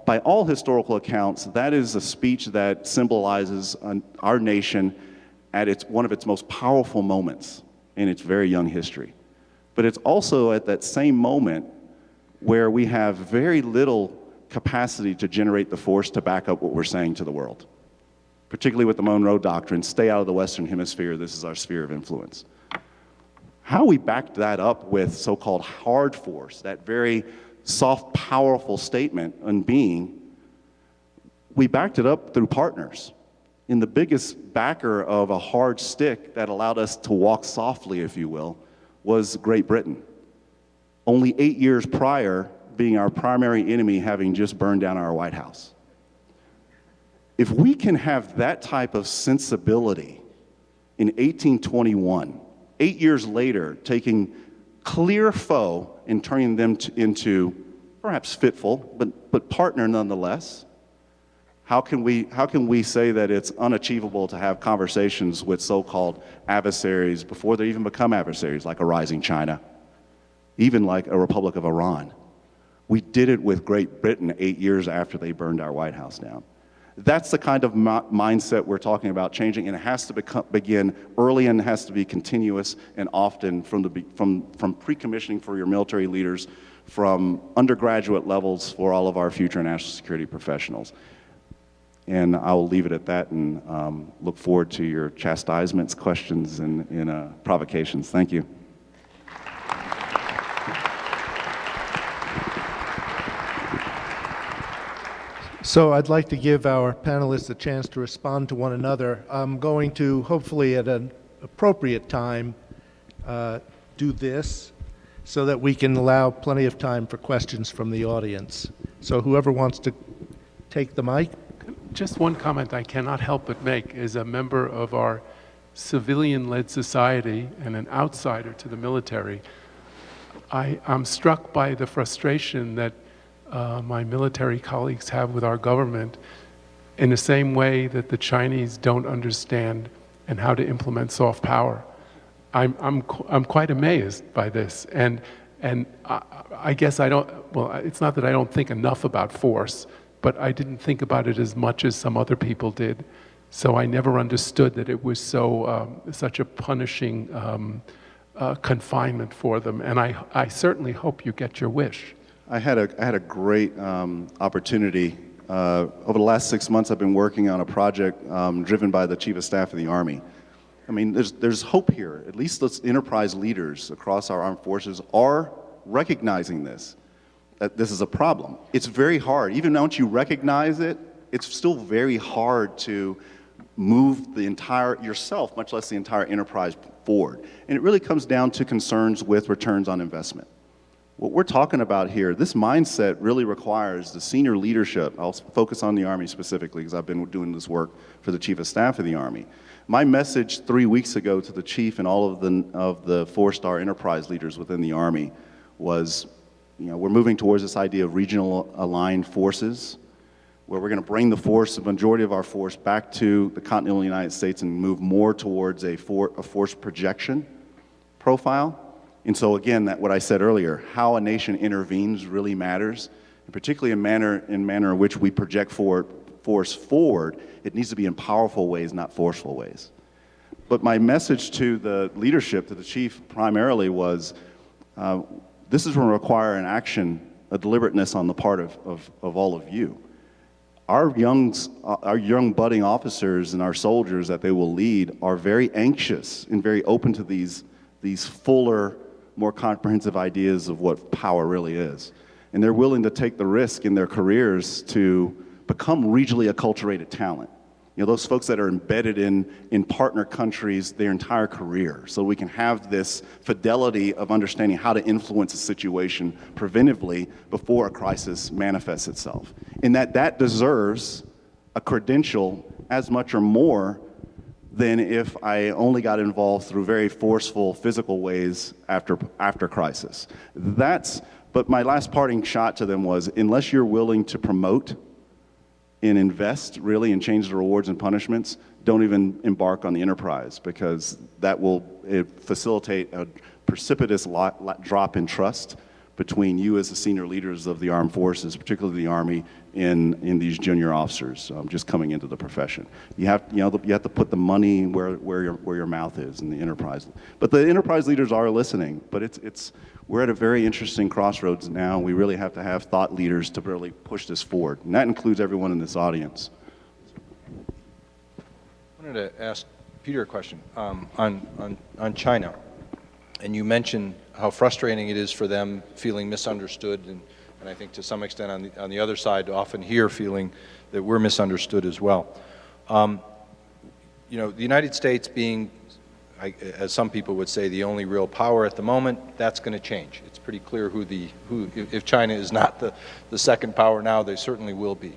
Speaker 5: by all historical accounts, that is a speech that symbolizes our nation at one of its most powerful moments in its very young history. But it's also at that same moment where we have very little capacity to generate the force to back up what we're saying to the world. Particularly with the Monroe Doctrine, stay out of the Western Hemisphere, this is our sphere of influence. How we backed that up with so-called hard force, that very soft, powerful statement on being, we backed it up through partners. And the biggest backer of a hard stick that allowed us to walk softly, if you will, was Great Britain. Only 8 years prior, being our primary enemy, having just burned down our White House. If we can have that type of sensibility in 1821, 8 years later, taking clear foe and turning them into perhaps fitful, but partner nonetheless, how can we say that it's unachievable to have conversations with so-called adversaries before they even become adversaries, like a rising China, even like a Republic of Iran? We did it with Great Britain 8 years after they burned our White House down. That's the kind of mindset we're talking about changing, and it has to begin early and has to be continuous and often from pre-commissioning for your military leaders, from undergraduate levels for all of our future national security professionals. And I will leave it at that and look forward to your chastisements, questions, and provocations. Thank you.
Speaker 1: So I'd like to give our panelists a chance to respond to one another. I'm going to, hopefully at an appropriate time, do this so that we can allow plenty of time for questions from the audience. So whoever wants to take the mic.
Speaker 4: Just one comment I cannot help but make as a member of our civilian-led society and an outsider to the military. I'm struck by the frustration that my military colleagues have with our government, in the same way that the Chinese don't understand and how to implement soft power. I'm quite amazed by this, and I guess I don't. Well, it's not that I don't think enough about force, but I didn't think about it as much as some other people did. So I never understood that it was such a punishing confinement for them. And I certainly hope you get your wish.
Speaker 5: I had a great opportunity. Over the last 6 months, I've been working on a project driven by the Chief of Staff of the Army. I mean, there's hope here. At least those enterprise leaders across our armed forces are recognizing this, that this is a problem. It's very hard. Even once you recognize it, it's still very hard to move the entire yourself, much less the entire enterprise forward. And it really comes down to concerns with returns on investment. What we're talking about here, this mindset really requires the senior leadership. I'll focus on the Army specifically because I've been doing this work for the Chief of Staff of the Army. My message 3 weeks ago to the Chief and all of the four-star enterprise leaders within the Army was, we're moving towards this idea of regional aligned forces, where we're going to bring the majority of our force back to the continental United States and move more towards a force projection profile. And so again, what I said earlier, how a nation intervenes really matters, and particularly in manner in which we project force forward. It needs to be in powerful ways, not forceful ways. But my message to the leadership, to the Chief primarily, was this is going to require an action, a deliberateness on the part of all of you. Our young budding officers and our soldiers that they will lead are very anxious and very open to these fuller, more comprehensive ideas of what power really is. And they're willing to take the risk in their careers to become regionally acculturated talent. Those folks that are embedded in partner countries their entire career, so we can have this fidelity of understanding how to influence a situation preventively before a crisis manifests itself. And that deserves a credential as much or more than if I only got involved through very forceful physical ways after crisis. But my last parting shot to them was, unless you're willing to promote and invest really and change the rewards and punishments, don't even embark on the enterprise, because that will facilitate a precipitous drop in trust between you as the senior leaders of the armed forces, particularly the Army, in these junior officers just coming into the profession. You have to put the money where your mouth is in the enterprise. But the enterprise leaders are listening. But we're at a very interesting crossroads now. We really have to have thought leaders to really push this forward, and that includes everyone in this audience.
Speaker 3: I wanted to ask Peter a question on China. And you mentioned how frustrating it is for them feeling misunderstood, and I think to some extent on the other side, often here feeling that we're misunderstood as well. The United States being, as some people would say, the only real power at the moment, that's going to change. It's pretty clear if China is not the second power now, they certainly will be.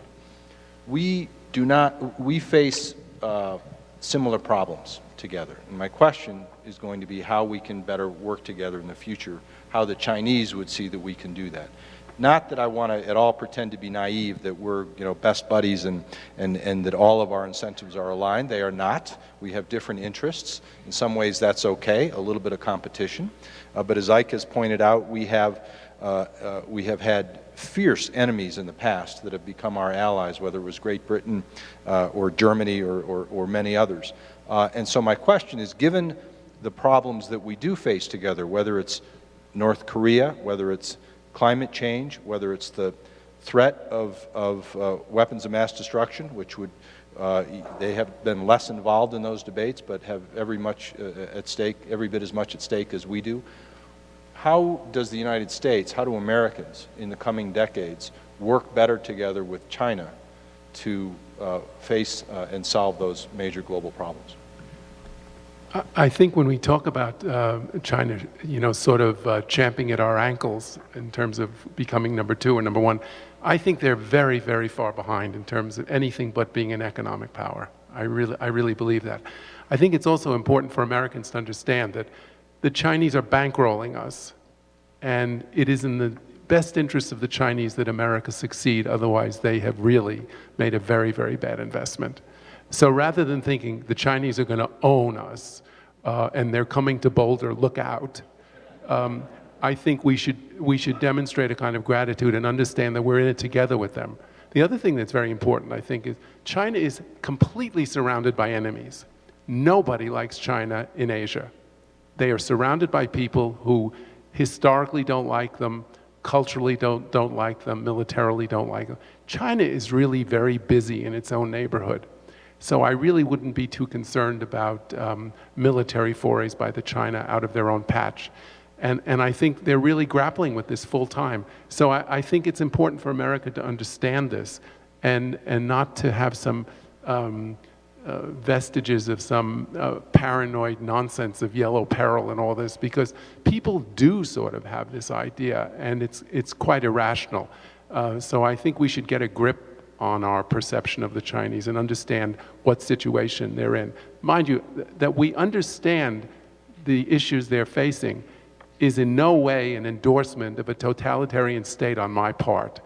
Speaker 3: We face similar problems together. And my question is going to be how we can better work together in the future, how the Chinese would see that we can do that. Not that I want to at all pretend to be naive that we're best buddies and that all of our incentives are aligned. They are not. We have different interests. In some ways that's okay, a little bit of competition. But as Ike has pointed out, we have had fierce enemies in the past that have become our allies, whether it was Great Britain or Germany or many others. And so my question is, given the problems that we do face together, whether it's North Korea, whether it's climate change, whether it's the threat of weapons of mass destruction, which would they have been less involved in those debates, but have every bit as much at stake as we do. How does the United States, how do Americans in the coming decades work better together with China to face and solve those major global problems?
Speaker 4: I think when we talk about China, sort of champing at our ankles in terms of becoming number 2 or number 1, I think they're very, very far behind in terms of anything but being an economic power. I really believe that. I think it's also important for Americans to understand that the Chinese are bankrolling us, and it is in the best interest of the Chinese that America succeed. Otherwise, they have really made a very, very bad investment. So rather than thinking the Chinese are going to own us and they're coming to Boulder, look out, I think we should demonstrate a kind of gratitude and understand that we're in it together with them. The other thing that's very important, I think, is China is completely surrounded by enemies. Nobody likes China in Asia. They are surrounded by people who historically don't like them, culturally don't like them, militarily don't like them. China is really very busy in its own neighborhood. So I really wouldn't be too concerned about military forays by the China out of their own patch. And I think they're really grappling with this full time. So I think it's important for America to understand this and not to have some vestiges of some paranoid nonsense of yellow peril and all this, because people do sort of have this idea, and it's quite irrational. So I think we should get a grip on our perception of the Chinese and understand what situation they're in. Mind you, that we understand the issues they're facing is in no way an endorsement of a totalitarian state on my part.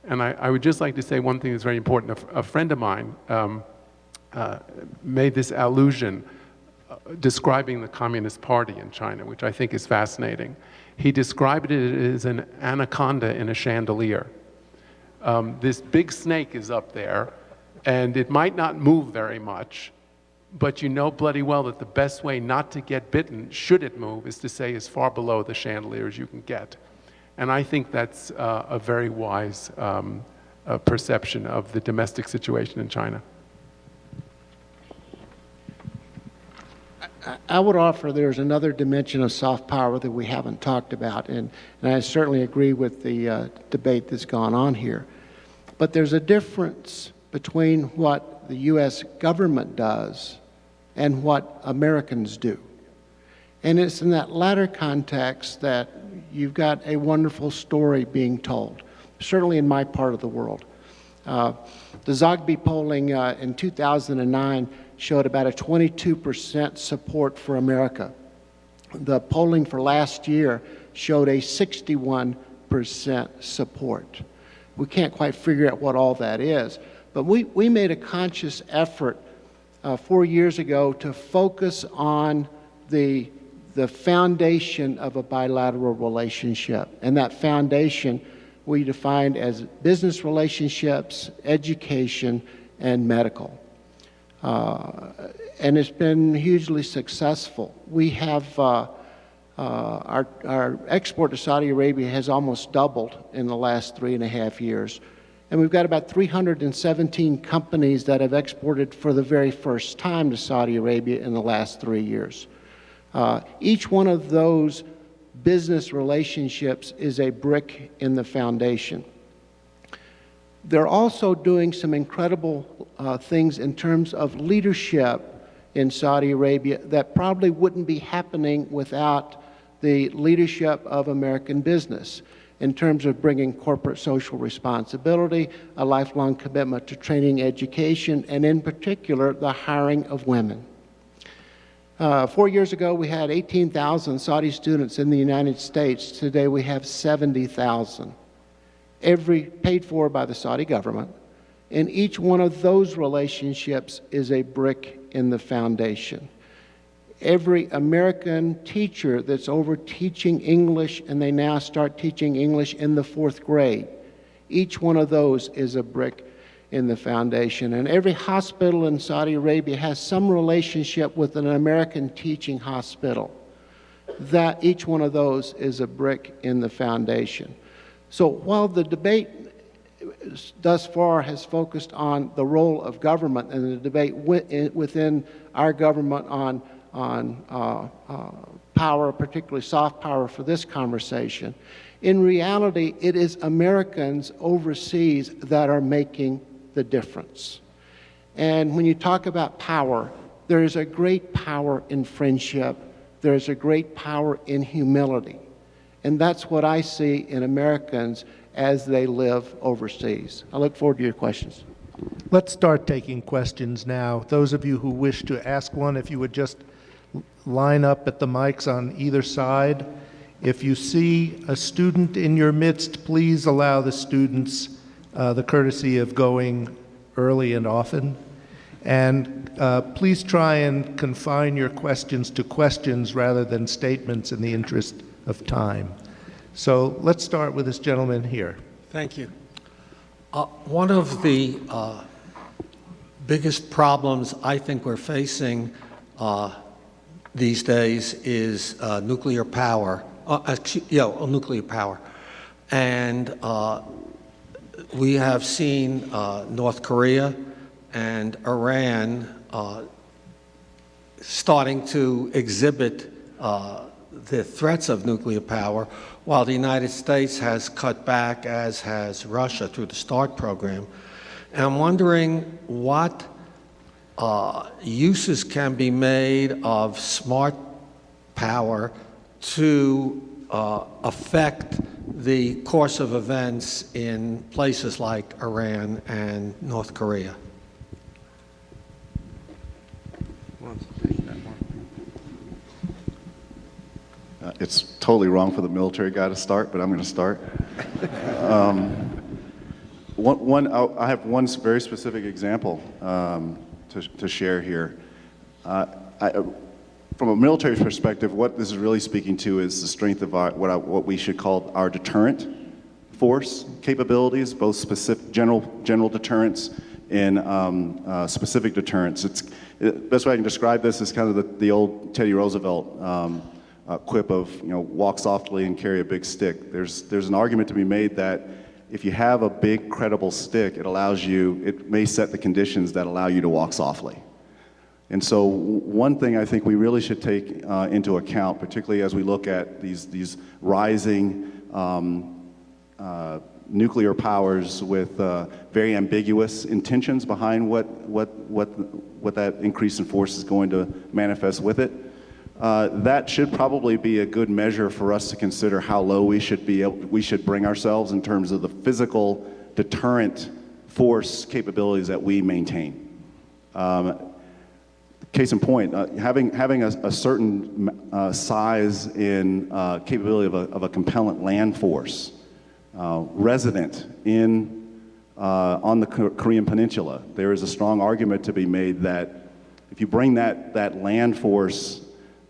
Speaker 4: And I would just like to say one thing that's very important. A friend of mine made this allusion describing the Communist Party in China, which I think is fascinating. He described it as an anaconda in a chandelier. This big snake is up there, and it might not move very much, but you know bloody well that the best way not to get bitten, should it move, is to stay as far below the chandelier as you can get. And I think that's a very wise perception of the domestic situation in China.
Speaker 2: I would offer there's another dimension of soft power that we haven't talked about, and I certainly agree with the debate that's gone on here. But there's a difference between what the U.S. government does and what Americans do. And it's in that latter context that you've got a wonderful story being told, certainly in my part of the world. The Zogby polling in 2009 showed about a 22% support for America. The polling for last year showed a 61% support. We can't quite figure out what all that is, but we made a conscious effort 4 years ago to focus on the foundation of a bilateral relationship. And that foundation we defined as business relationships, education, and medical. And it's been hugely successful. We have our export to Saudi Arabia has almost doubled in the last 3.5 years. And we've got about 317 companies that have exported for the very first time to Saudi Arabia in the last 3 years. Each one of those business relationships is a brick in the foundation. They're also doing some incredible things in terms of leadership in Saudi Arabia that probably wouldn't be happening without the leadership of American business, in terms of bringing corporate social responsibility, a lifelong commitment to training, education, and in particular, the hiring of women. 4 years ago, we had 18,000 Saudi students in the United States. Today, we have 70,000, paid for by the Saudi government. And each one of those relationships is a brick in the foundation. Every American teacher that's over teaching English, and they now start teaching English in the 4th grade, each one of those is a brick in the foundation. And every hospital in Saudi Arabia has some relationship with an American teaching hospital. That each one of those is a brick in the foundation. So while the debate thus far has focused on the role of government, and the debate within our government on power, particularly soft power for this conversation, in reality, it is Americans overseas that are making the difference. And when you talk about power, there is a great power in friendship. There is a great power in humility. And that's what I see in Americans as they live overseas. I look forward to your questions.
Speaker 1: Let's start taking questions now. Those of you who wish to ask one, if you would just line up at the mics on either side. If you see a student in your midst, please allow the students the courtesy of going early and often. And please try and confine your questions to questions rather than statements in the interest of time. So let's start with this gentleman here.
Speaker 6: Thank you. One of the biggest problems I think we're facing these days is nuclear power. Nuclear power. And we have seen North Korea and Iran starting to exhibit the threats of nuclear power, while the United States has cut back, as has Russia through the START program. And I'm wondering what uses can be made of smart power to affect the course of events in places like Iran and North Korea.
Speaker 5: It's totally wrong for the military guy to start, but I'm going to start. I have one very specific example to share here. From a military perspective, what this is really speaking to is the strength of what we should call our deterrent force capabilities, both specific general deterrence and specific deterrence. The best way I can describe this is kind of the old Teddy Roosevelt quip of, walk softly and carry a big stick. There's an argument to be made that if you have a big, credible stick, it may set the conditions that allow you to walk softly. And so one thing I think we really should take into account, particularly as we look at these rising nuclear powers with very ambiguous intentions behind what that increase in force is going to manifest with it, that should probably be a good measure for us to consider how low we should bring ourselves in terms of the physical deterrent force capabilities that we maintain. Case in point, having a certain size and capability of a compellant land force resident on the Korean Peninsula, there is a strong argument to be made that if you bring that land force,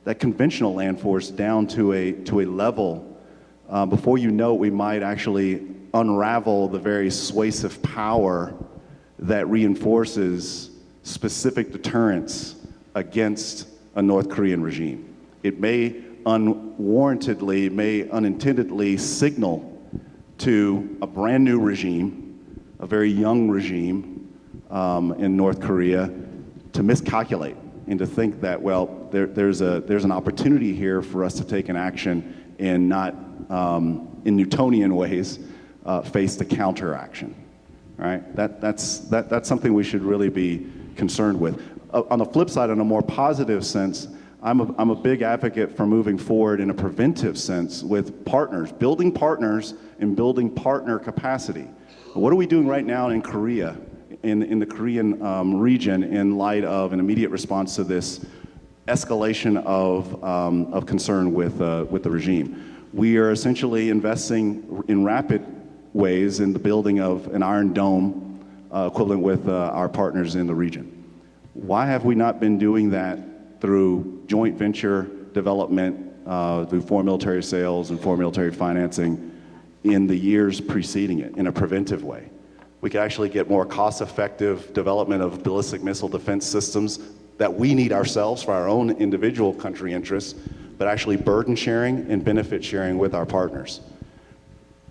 Speaker 5: that conventional land force, down to a level, before you know it, we might actually unravel the very suasive power that reinforces specific deterrence against a North Korean regime. It may unwarrantedly, may unintendedly signal to a brand new regime, a very young regime in North Korea, to miscalculate and to think that, well, there's an opportunity here for us to take an action and not, in Newtonian ways, face the counteraction. Right? That's something we should really be concerned with. On the flip side, in a more positive sense, I'm a big advocate for moving forward in a preventive sense with partners, building partners and building partner capacity. What are we doing right now in Korea, in the Korean region, in light of an immediate response to this escalation of concern with the regime? We are essentially investing in rapid ways in the building of an Iron Dome equivalent with our partners in the region. Why have we not been doing that through joint venture development, through foreign military sales and foreign military financing in the years preceding it in a preventive way? We could actually get more cost-effective development of ballistic missile defense systems that we need ourselves for our own individual country interests, but actually burden sharing and benefit sharing with our partners.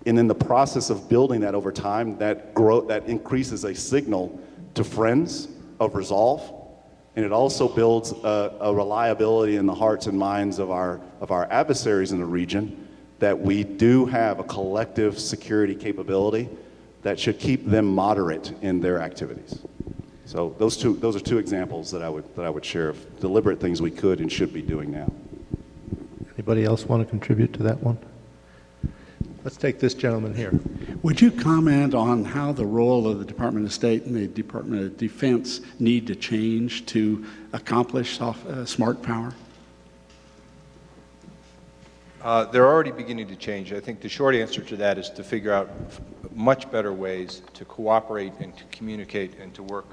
Speaker 5: And in the process of building that over time, that increases a signal to friends of resolve, and it also builds a reliability in the hearts and minds of our adversaries in the region that we do have a collective security capability that should keep them moderate in their activities. So those are two examples that I would share of deliberate things we could and should be doing now.
Speaker 1: Anybody else want to contribute to that one? Let's take this gentleman here.
Speaker 7: Would you comment on how the role of the Department of State and the Department of Defense need to change to accomplish smart power?
Speaker 3: They're already beginning to change. I think the short answer to that is to figure out much better ways to cooperate and to communicate and to work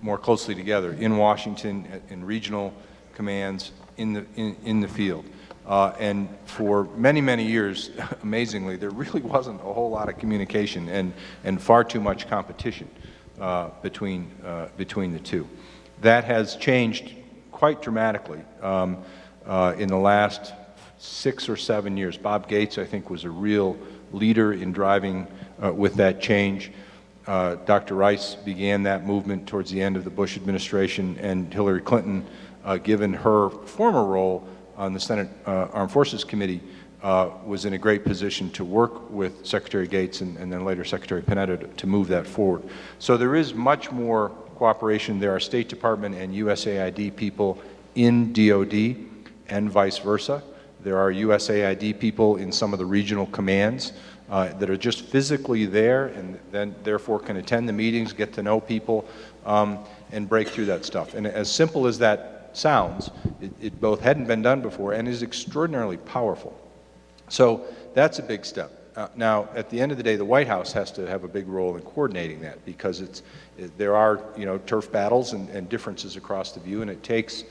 Speaker 3: more closely together in Washington, in regional commands, in the field. And for many, many years, amazingly, there really wasn't a whole lot of communication and far too much competition between the two. That has changed quite dramatically in the last 6 or 7 years. Bob Gates, I think, was a real leader in driving with that change. Dr. Rice began that movement towards the end of the Bush administration, and Hillary Clinton, given her former role on the Senate Armed Forces Committee, was in a great position to work with Secretary Gates and then later Secretary Panetta to move that forward. So there is much more cooperation. There are State Department and USAID people in DOD and vice versa. There are USAID people in some of the regional commands that are just physically there and then therefore can attend the meetings, get to know people, and break through that stuff. And as simple as that sounds, it both hadn't been done before and is extraordinarily powerful. So that's a big step. Now, at the end of the day, the White House has to have a big role in coordinating that because there are, turf battles and differences across the view, and it takes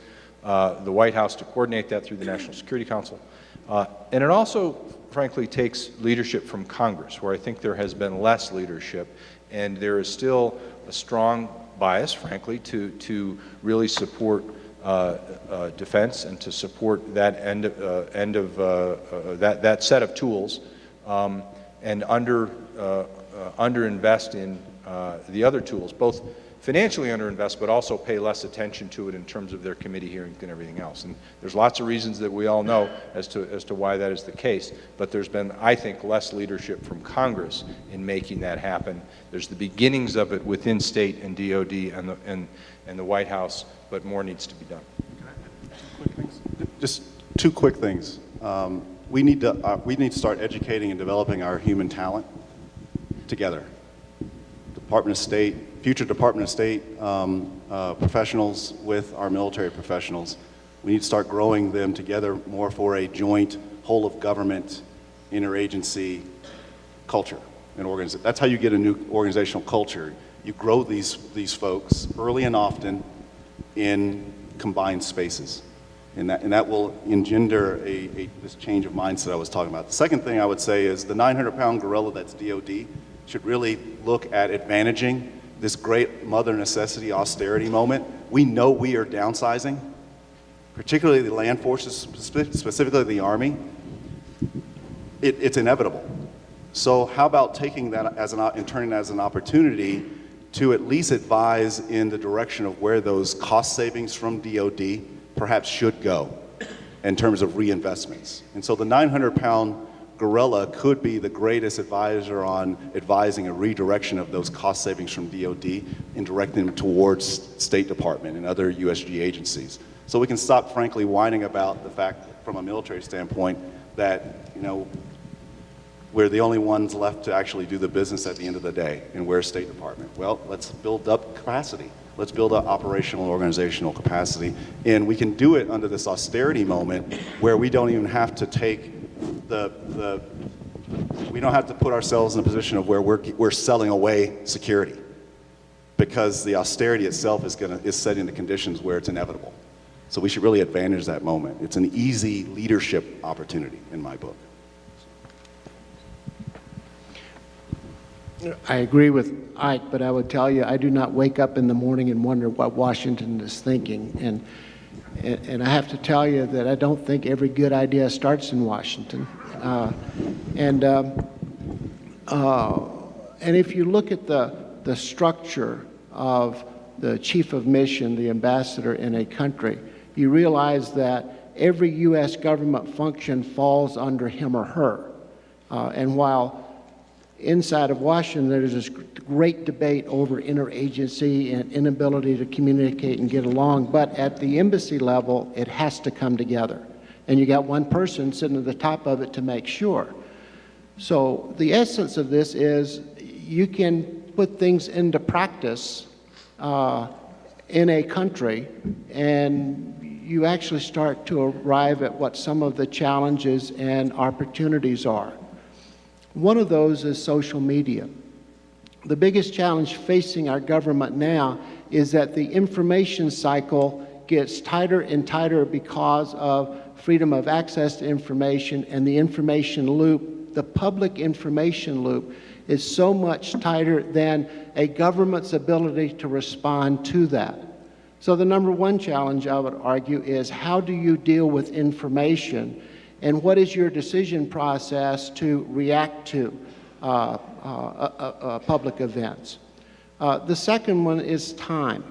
Speaker 3: the White House to coordinate that through the National Security Council. And it also, frankly, takes leadership from Congress, where I think there has been less leadership, and there is still a strong bias, frankly, to really support defense and to support that that set of tools, and underinvest in the other tools, both financially underinvest, but also pay less attention to it in terms of their committee hearings and everything else. And there's lots of reasons that we all know as to why that is the case, but there's been, I think, less leadership from Congress in making that happen. There's the beginnings of it within state and DOD and the White House, but more needs to be done.
Speaker 5: Just two quick things. We need to start educating and developing our human talent together. Department of State, future Department of State professionals with our military professionals. We need to start growing them together more for a joint whole of government interagency culture and organization. That's how you get a new organizational culture. You grow these folks early and often in combined spaces. And that will engender this change of mindset I was talking about. The second thing I would say is the 900-pound gorilla that's DOD should really look at advantaging this great mother necessity austerity moment. We know we are downsizing, particularly the land forces, specifically the Army. It's inevitable. So how about taking that and turning it as an opportunity to at least advise in the direction of where those cost savings from DOD perhaps should go in terms of reinvestments. And so the 900-pound gorilla could be the greatest advisor on advising a redirection of those cost savings from DOD and directing them towards State Department and other USG agencies. So we can stop, frankly, whining about the fact, from a military standpoint, that, we're the only ones left to actually do the business at the end of the day, and we're State Department. Well, let's build up capacity. Let's build up operational and organizational capacity. And we can do it under this austerity moment where we don't even have to take we don't have to put ourselves in a position of where we're selling away security, because the austerity itself is setting the conditions where it's inevitable. So we should really advantage that moment. It's an easy leadership opportunity in my book.
Speaker 2: I agree with Ike, but I would tell you, I do not wake up in the morning and wonder what Washington is thinking. And I have to tell you that I don't think every good idea starts in Washington. And if you look at the structure of the chief of mission, the ambassador in a country, you realize that every U.S. government function falls under him or her. And while inside of Washington, there's this great debate over interagency and inability to communicate and get along. But at the embassy level, it has to come together. And you got one person sitting at the top of it to make sure. So the essence of this is you can put things into practice in a country, and you actually start to arrive at what some of the challenges and opportunities are. One of those is social media. The biggest challenge facing our government now is that the information cycle gets tighter and tighter because of freedom of access to information, and the information loop, the public information loop, is so much tighter than a government's ability to respond to that. So the number one challenge, I would argue, is how do you deal with information, and what is your decision process to react to public events? The second one is time.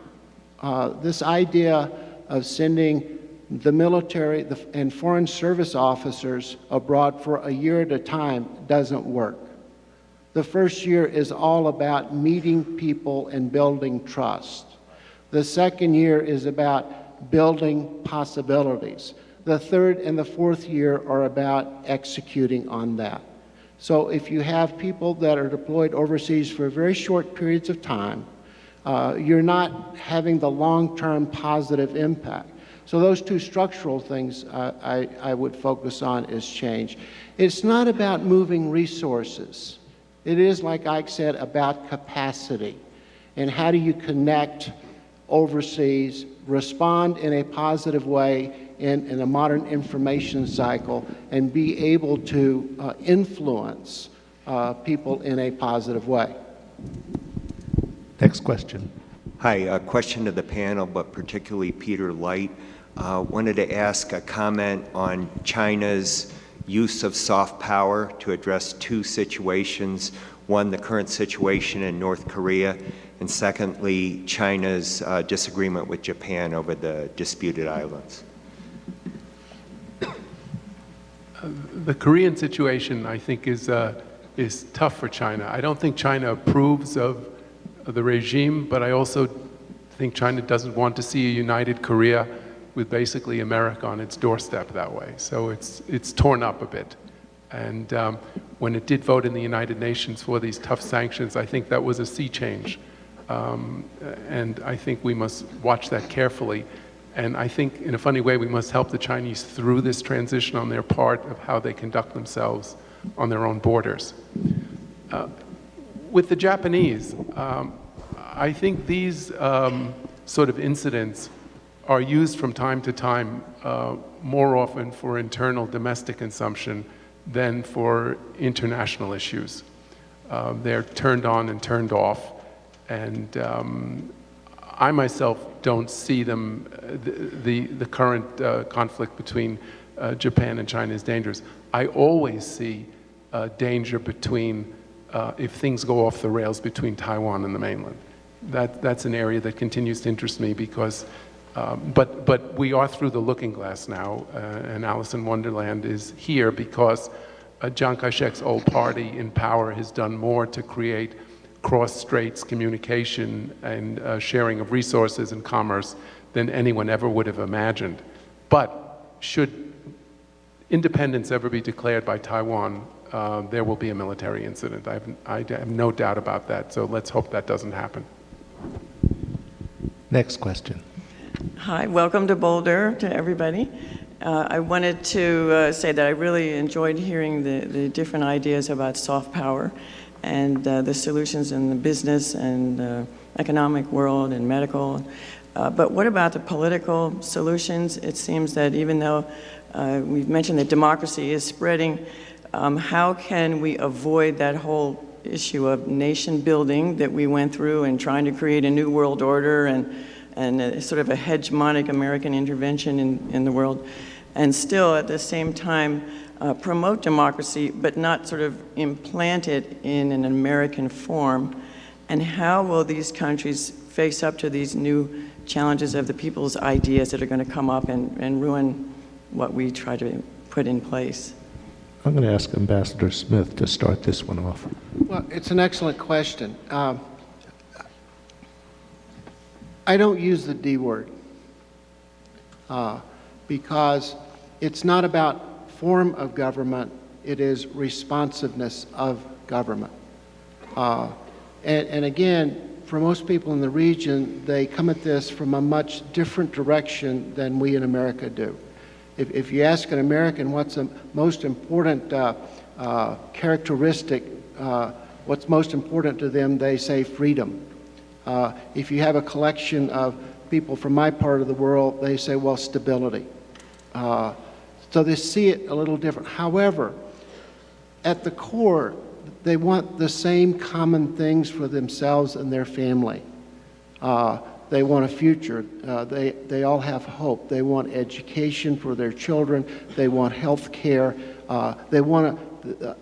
Speaker 2: This idea of sending the military and foreign service officers abroad for a year at a time doesn't work. The first year is all about meeting people and building trust. The second year is about building possibilities. The third and the fourth year are about executing on that. So if you have people that are deployed overseas for very short periods of time, you're not having the long-term positive impact. So those two structural things I would focus on is change. It's not about moving resources. It is, like Ike said, about capacity. And how do you connect overseas, respond in a positive way in a modern information cycle, and be able to influence people in a positive way.
Speaker 1: Next question.
Speaker 8: Hi, a question to the panel, but particularly Peter Light. Wanted to ask a comment on China's use of soft power to address two situations. One, the current situation in North Korea, and secondly, China's disagreement with Japan over the disputed islands.
Speaker 4: The Korean situation, I think, is tough for China. I don't think China approves of the regime, but I also think China doesn't want to see a united Korea with basically America on its doorstep that way. So it's torn up a bit. And when it did vote in the United Nations for these tough sanctions, I think that was a sea change. And I think we must watch that carefully. And I think, in a funny way, we must help the Chinese through this transition on their part of how they conduct themselves on their own borders. With the Japanese, I think these sort of incidents are used from time to time more often for internal domestic consumption than for international issues. They're turned on and turned off. And I myself don't see them, the current conflict between Japan and China is dangerous. I always see danger between, if things go off the rails between Taiwan and the mainland. That's an area that continues to interest me because, but we are through the looking glass now, and Alice in Wonderland is here because Chiang Kai-shek's old party in power has done more to create cross-straits communication and sharing of resources and commerce than anyone ever would have imagined. But should independence ever be declared by Taiwan, there will be a military incident. I have no doubt about that, so let's hope that doesn't happen.
Speaker 1: Next question.
Speaker 9: Hi, welcome to Boulder, to everybody. I wanted to say that I really enjoyed hearing the different ideas about soft power and the solutions in the business and economic world and medical. But what about the political solutions? It seems that even though we've mentioned that democracy is spreading, how can we avoid that whole issue of nation building that we went through and trying to create a new world order and sort of a hegemonic American intervention in the world, and still at the same time promote democracy, but not sort of implant it in an American form? And how will these countries face up to these new challenges of the people's ideas that are going to come up and ruin what we try to put in place?
Speaker 1: I'm going to ask Ambassador Smith to start this one off.
Speaker 2: Well, it's an excellent question. I don't use the D word because it's not about form of government, it is responsiveness of government. And again, for most people in the region, they come at this from a much different direction than we in America do. If you ask an American what's the most important characteristic, what's most important to them, they say freedom. If you have a collection of people from my part of the world, they say, well, stability. So they see it a little different. However, at the core, they want the same common things for themselves and their family. They want a future. They all have hope. They want education for their children. They want health care. They want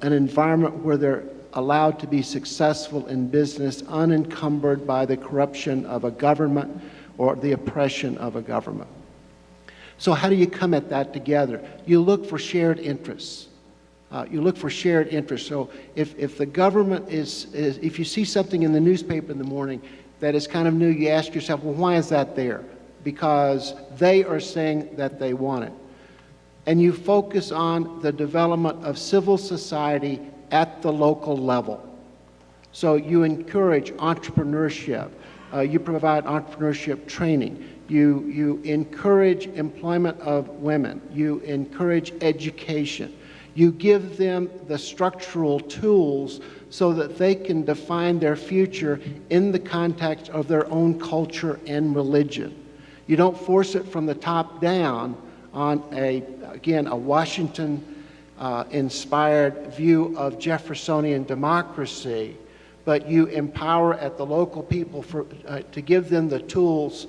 Speaker 2: an environment where they're allowed to be successful in business, unencumbered by the corruption of a government or the oppression of a government. So how do you come at that together? You look for shared interests. You look for shared interests. So if the government if you see something in the newspaper in the morning that is kind of new, you ask yourself, well, why is that there? Because they are saying that they want it. And you focus on the development of civil society at the local level. So you encourage entrepreneurship. You provide entrepreneurship training. You encourage employment of women. You encourage education. You give them the structural tools so that they can define their future in the context of their own culture and religion. You don't force it from the top down on a Washington inspired view of Jeffersonian democracy, but you empower at the local people to give them the tools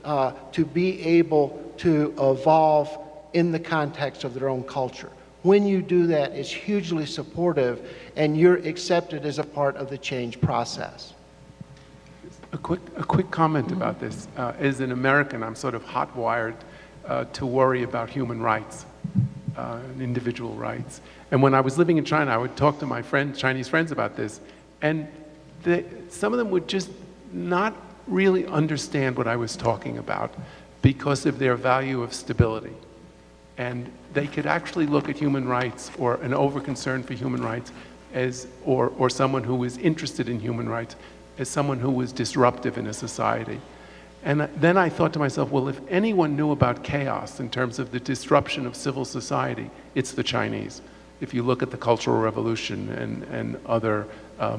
Speaker 2: to be able to evolve in the context of their own culture. When you do that, it's hugely supportive, and you're accepted as a part of the change process.
Speaker 4: A quick comment about this. As an American, I'm sort of hot-wired to worry about human rights and individual rights. And when I was living in China, I would talk to my Chinese friends about this, and some of them would just not really understand what I was talking about because of their value of stability. And they could actually look at human rights or an over-concern for human rights as, or someone who was interested in human rights as someone who was disruptive in a society. And then I thought to myself, well, if anyone knew about chaos in terms of the disruption of civil society, it's the Chinese. If you look at the Cultural Revolution and other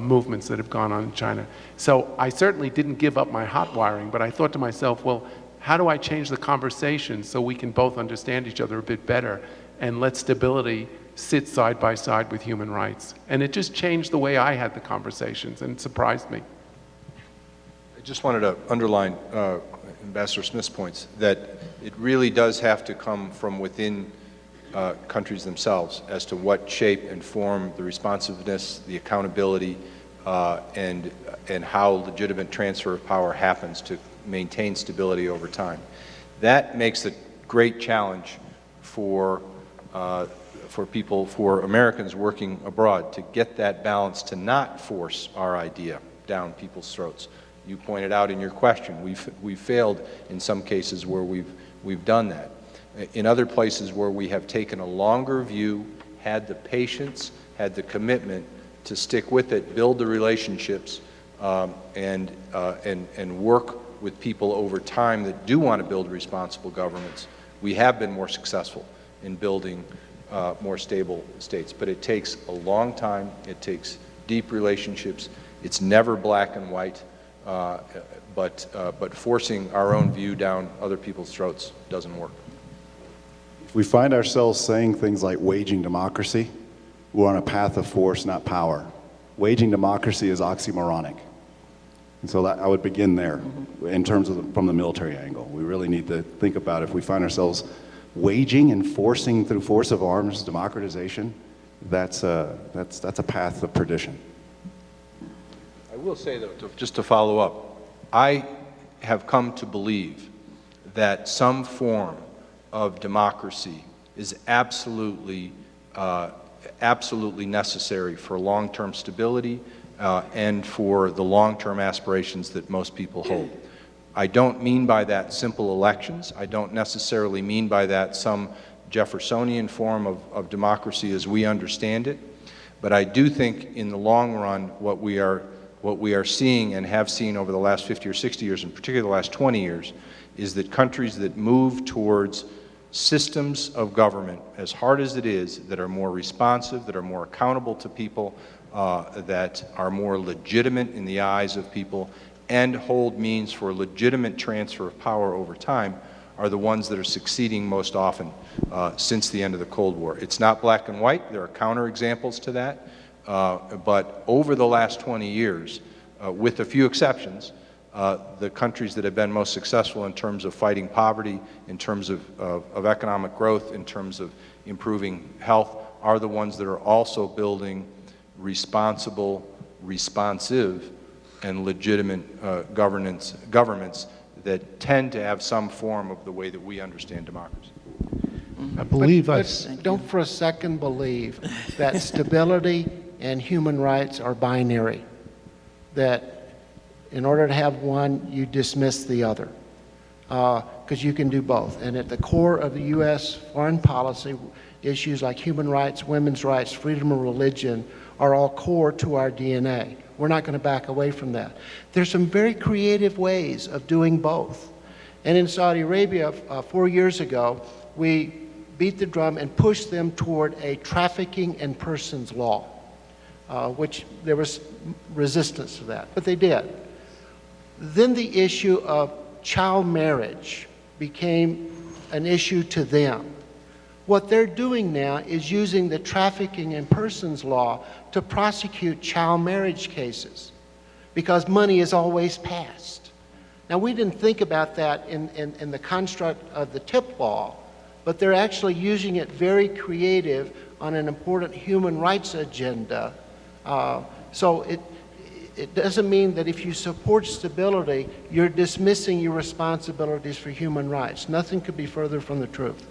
Speaker 4: movements that have gone on in China. So I certainly didn't give up my hot wiring, but I thought to myself, well, how do I change the conversation so we can both understand each other a bit better and let stability sit side by side with human rights? And it just changed the way I had the conversations, and it surprised me.
Speaker 3: I just wanted to underline Ambassador Smith's points, that it really does have to come from within countries themselves as to what shape and form the responsiveness, the accountability, and how legitimate transfer of power happens to maintain stability over time. That makes a great challenge for people, for Americans working abroad, to get that balance, to not force our idea down people's throats. You pointed out in your question, we've failed in some cases where we've done that. In other places where we have taken a longer view, had the patience, had the commitment to stick with it, build the relationships, and work with people over time that do want to build responsible governments, we have been more successful in building more stable states. But it takes a long time. It takes deep relationships. It's never black and white. But forcing our own view down other people's throats doesn't work.
Speaker 5: If we find ourselves saying things like waging democracy, we're on a path of force, not power. Waging democracy is oxymoronic. And so I would begin there in terms of from the military angle. We really need to think about if we find ourselves waging and forcing through force of arms democratization, that's a path of perdition.
Speaker 3: I will say, though, just to follow up, I have come to believe that some form of democracy is absolutely necessary for long-term stability and for the long-term aspirations that most people hold. I don't mean by that simple elections. I don't necessarily mean by that some Jeffersonian form of democracy as we understand it. But I do think in the long run what we are seeing and have seen over the last 50 or 60 years, in particular the last 20 years, is that countries that move towards systems of government, as hard as it is, that are more responsive, that are more accountable to people, that are more legitimate in the eyes of people, and hold means for legitimate transfer of power over time, are the ones that are succeeding most often since the end of the Cold War. It's not black and white. There are counterexamples to that. But over the last 20 years, with a few exceptions, the countries that have been most successful in terms of fighting poverty, in terms of economic growth, in terms of improving health, are the ones that are also building responsible, responsive, and legitimate governments that tend to have some form of the way that we understand democracy.
Speaker 1: I believe
Speaker 2: Don't for a second believe that stability and human rights are binary, that In order to have one, you dismiss the other, because you can do both. And at the core of the U.S. foreign policy, issues like human rights, women's rights, freedom of religion are all core to our DNA. We're not going to back away from that. There's some very creative ways of doing both. And in Saudi Arabia, 4 years ago, we beat the drum and pushed them toward a trafficking in persons law, which there was resistance to that, but they did. Then the issue of child marriage became an issue to them. What they're doing now is using the trafficking in persons law to prosecute child marriage cases because money is always passed. Now, we didn't think about that in the construct of the TIP law, but they're actually using it very creative on an important human rights agenda. So it doesn't mean that if you support stability, you're dismissing your responsibilities for human rights. Nothing could be further from the truth.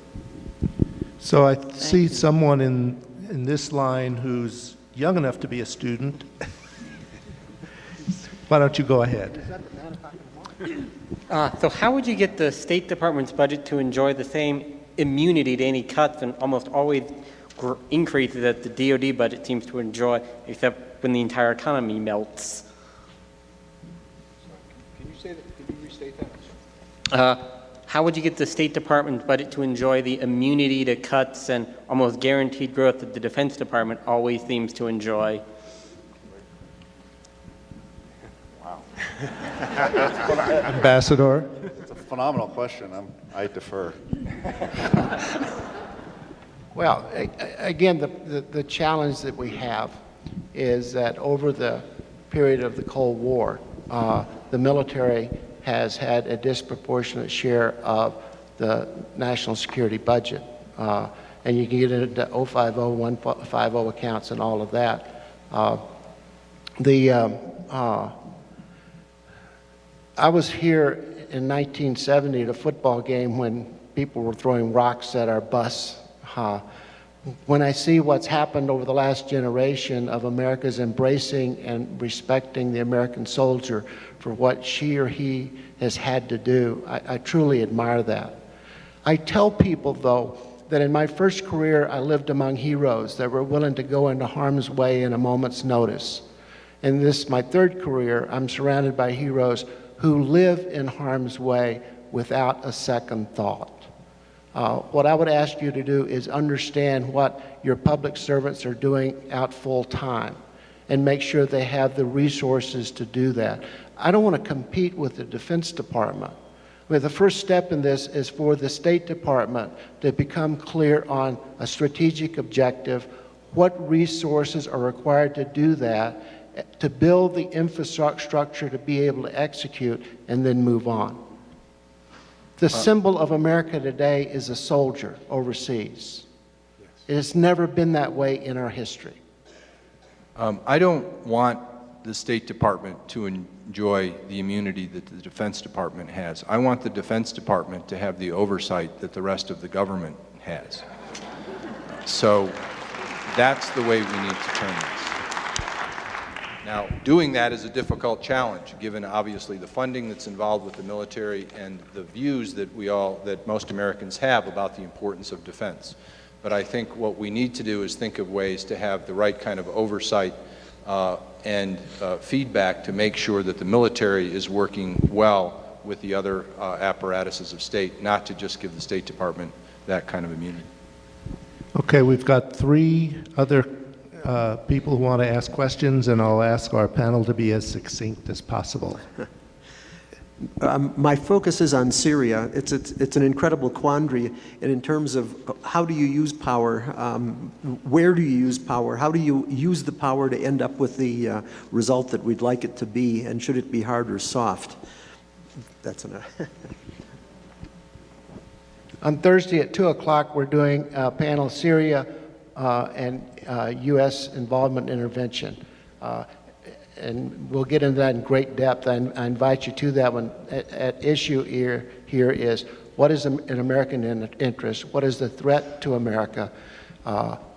Speaker 1: So I see someone in this line who's young enough to be a student. Why don't you go ahead?
Speaker 10: So how would you get the State Department's budget to enjoy the same immunity to any cuts and almost always increases that the DoD budget seems to enjoy, except when the entire economy melts?
Speaker 3: Can you say that? Can you restate that?
Speaker 10: How would you get the State Department's budget to enjoy the immunity to cuts and almost guaranteed growth that the Defense Department always seems to enjoy?
Speaker 5: Wow.
Speaker 1: Ambassador?
Speaker 5: It's a phenomenal question. I defer.
Speaker 2: Well, again, the challenge that we have is that over the period of the Cold War, the military has had a disproportionate share of the national security budget. And you can get into 050, 150 accounts and all of that. I was here in 1970 at a football game when people were throwing rocks at our bus. When I see what's happened over the last generation of America's embracing and respecting the American soldier for what she or he has had to do, I truly admire that. I tell people, though, that in my first career, I lived among heroes that were willing to go into harm's way in a moment's notice. In this, my third career, I'm surrounded by heroes who live in harm's way without a second thought. What I would ask you to do is understand what your public servants are doing out full time and make sure they have the resources to do that. I don't want to compete with the Defense Department. I mean, the first step in this is for the State Department to become clear on a strategic objective, what resources are required to do that, to build the infrastructure to be able to execute, and then move on. The symbol of America today is a soldier overseas. Yes. It has never been that way in our history.
Speaker 3: I don't want the State Department to enjoy the immunity that the Defense Department has. I want the Defense Department to have the oversight that the rest of the government has. So that's the way we need to turn this. Now, doing that is a difficult challenge, given obviously the funding that's involved with the military and the views that that most Americans have about the importance of defense. But I think what we need to do is think of ways to have the right kind of oversight and feedback to make sure that the military is working well with the other apparatuses of state, not to just give the State Department that kind of immunity.
Speaker 1: Okay, we've got 3 other people who want to ask questions, and I'll ask our panel to be as succinct as possible.
Speaker 11: My focus is on Syria. It's an incredible quandary, and in terms of how do you use power, where do you use power, how do you use the power to end up with the result that we'd like it to be, and should it be hard or soft? That's enough.
Speaker 2: On Thursday at 2 o'clock, we're doing a panel, Syria and U.S. involvement intervention. And we'll get into that in great depth. I invite you to that one. At issue here is what is an American interest? What is the threat to America?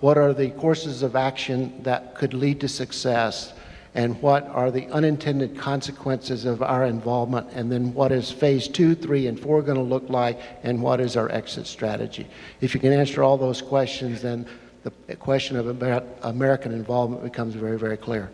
Speaker 2: What are the courses of action that could lead to success? and what are the unintended consequences of our involvement, and then what is phase 2, 3, and 4 going to look like, and what is our exit strategy. If you can answer all those questions, then the question of American involvement becomes very, very clear.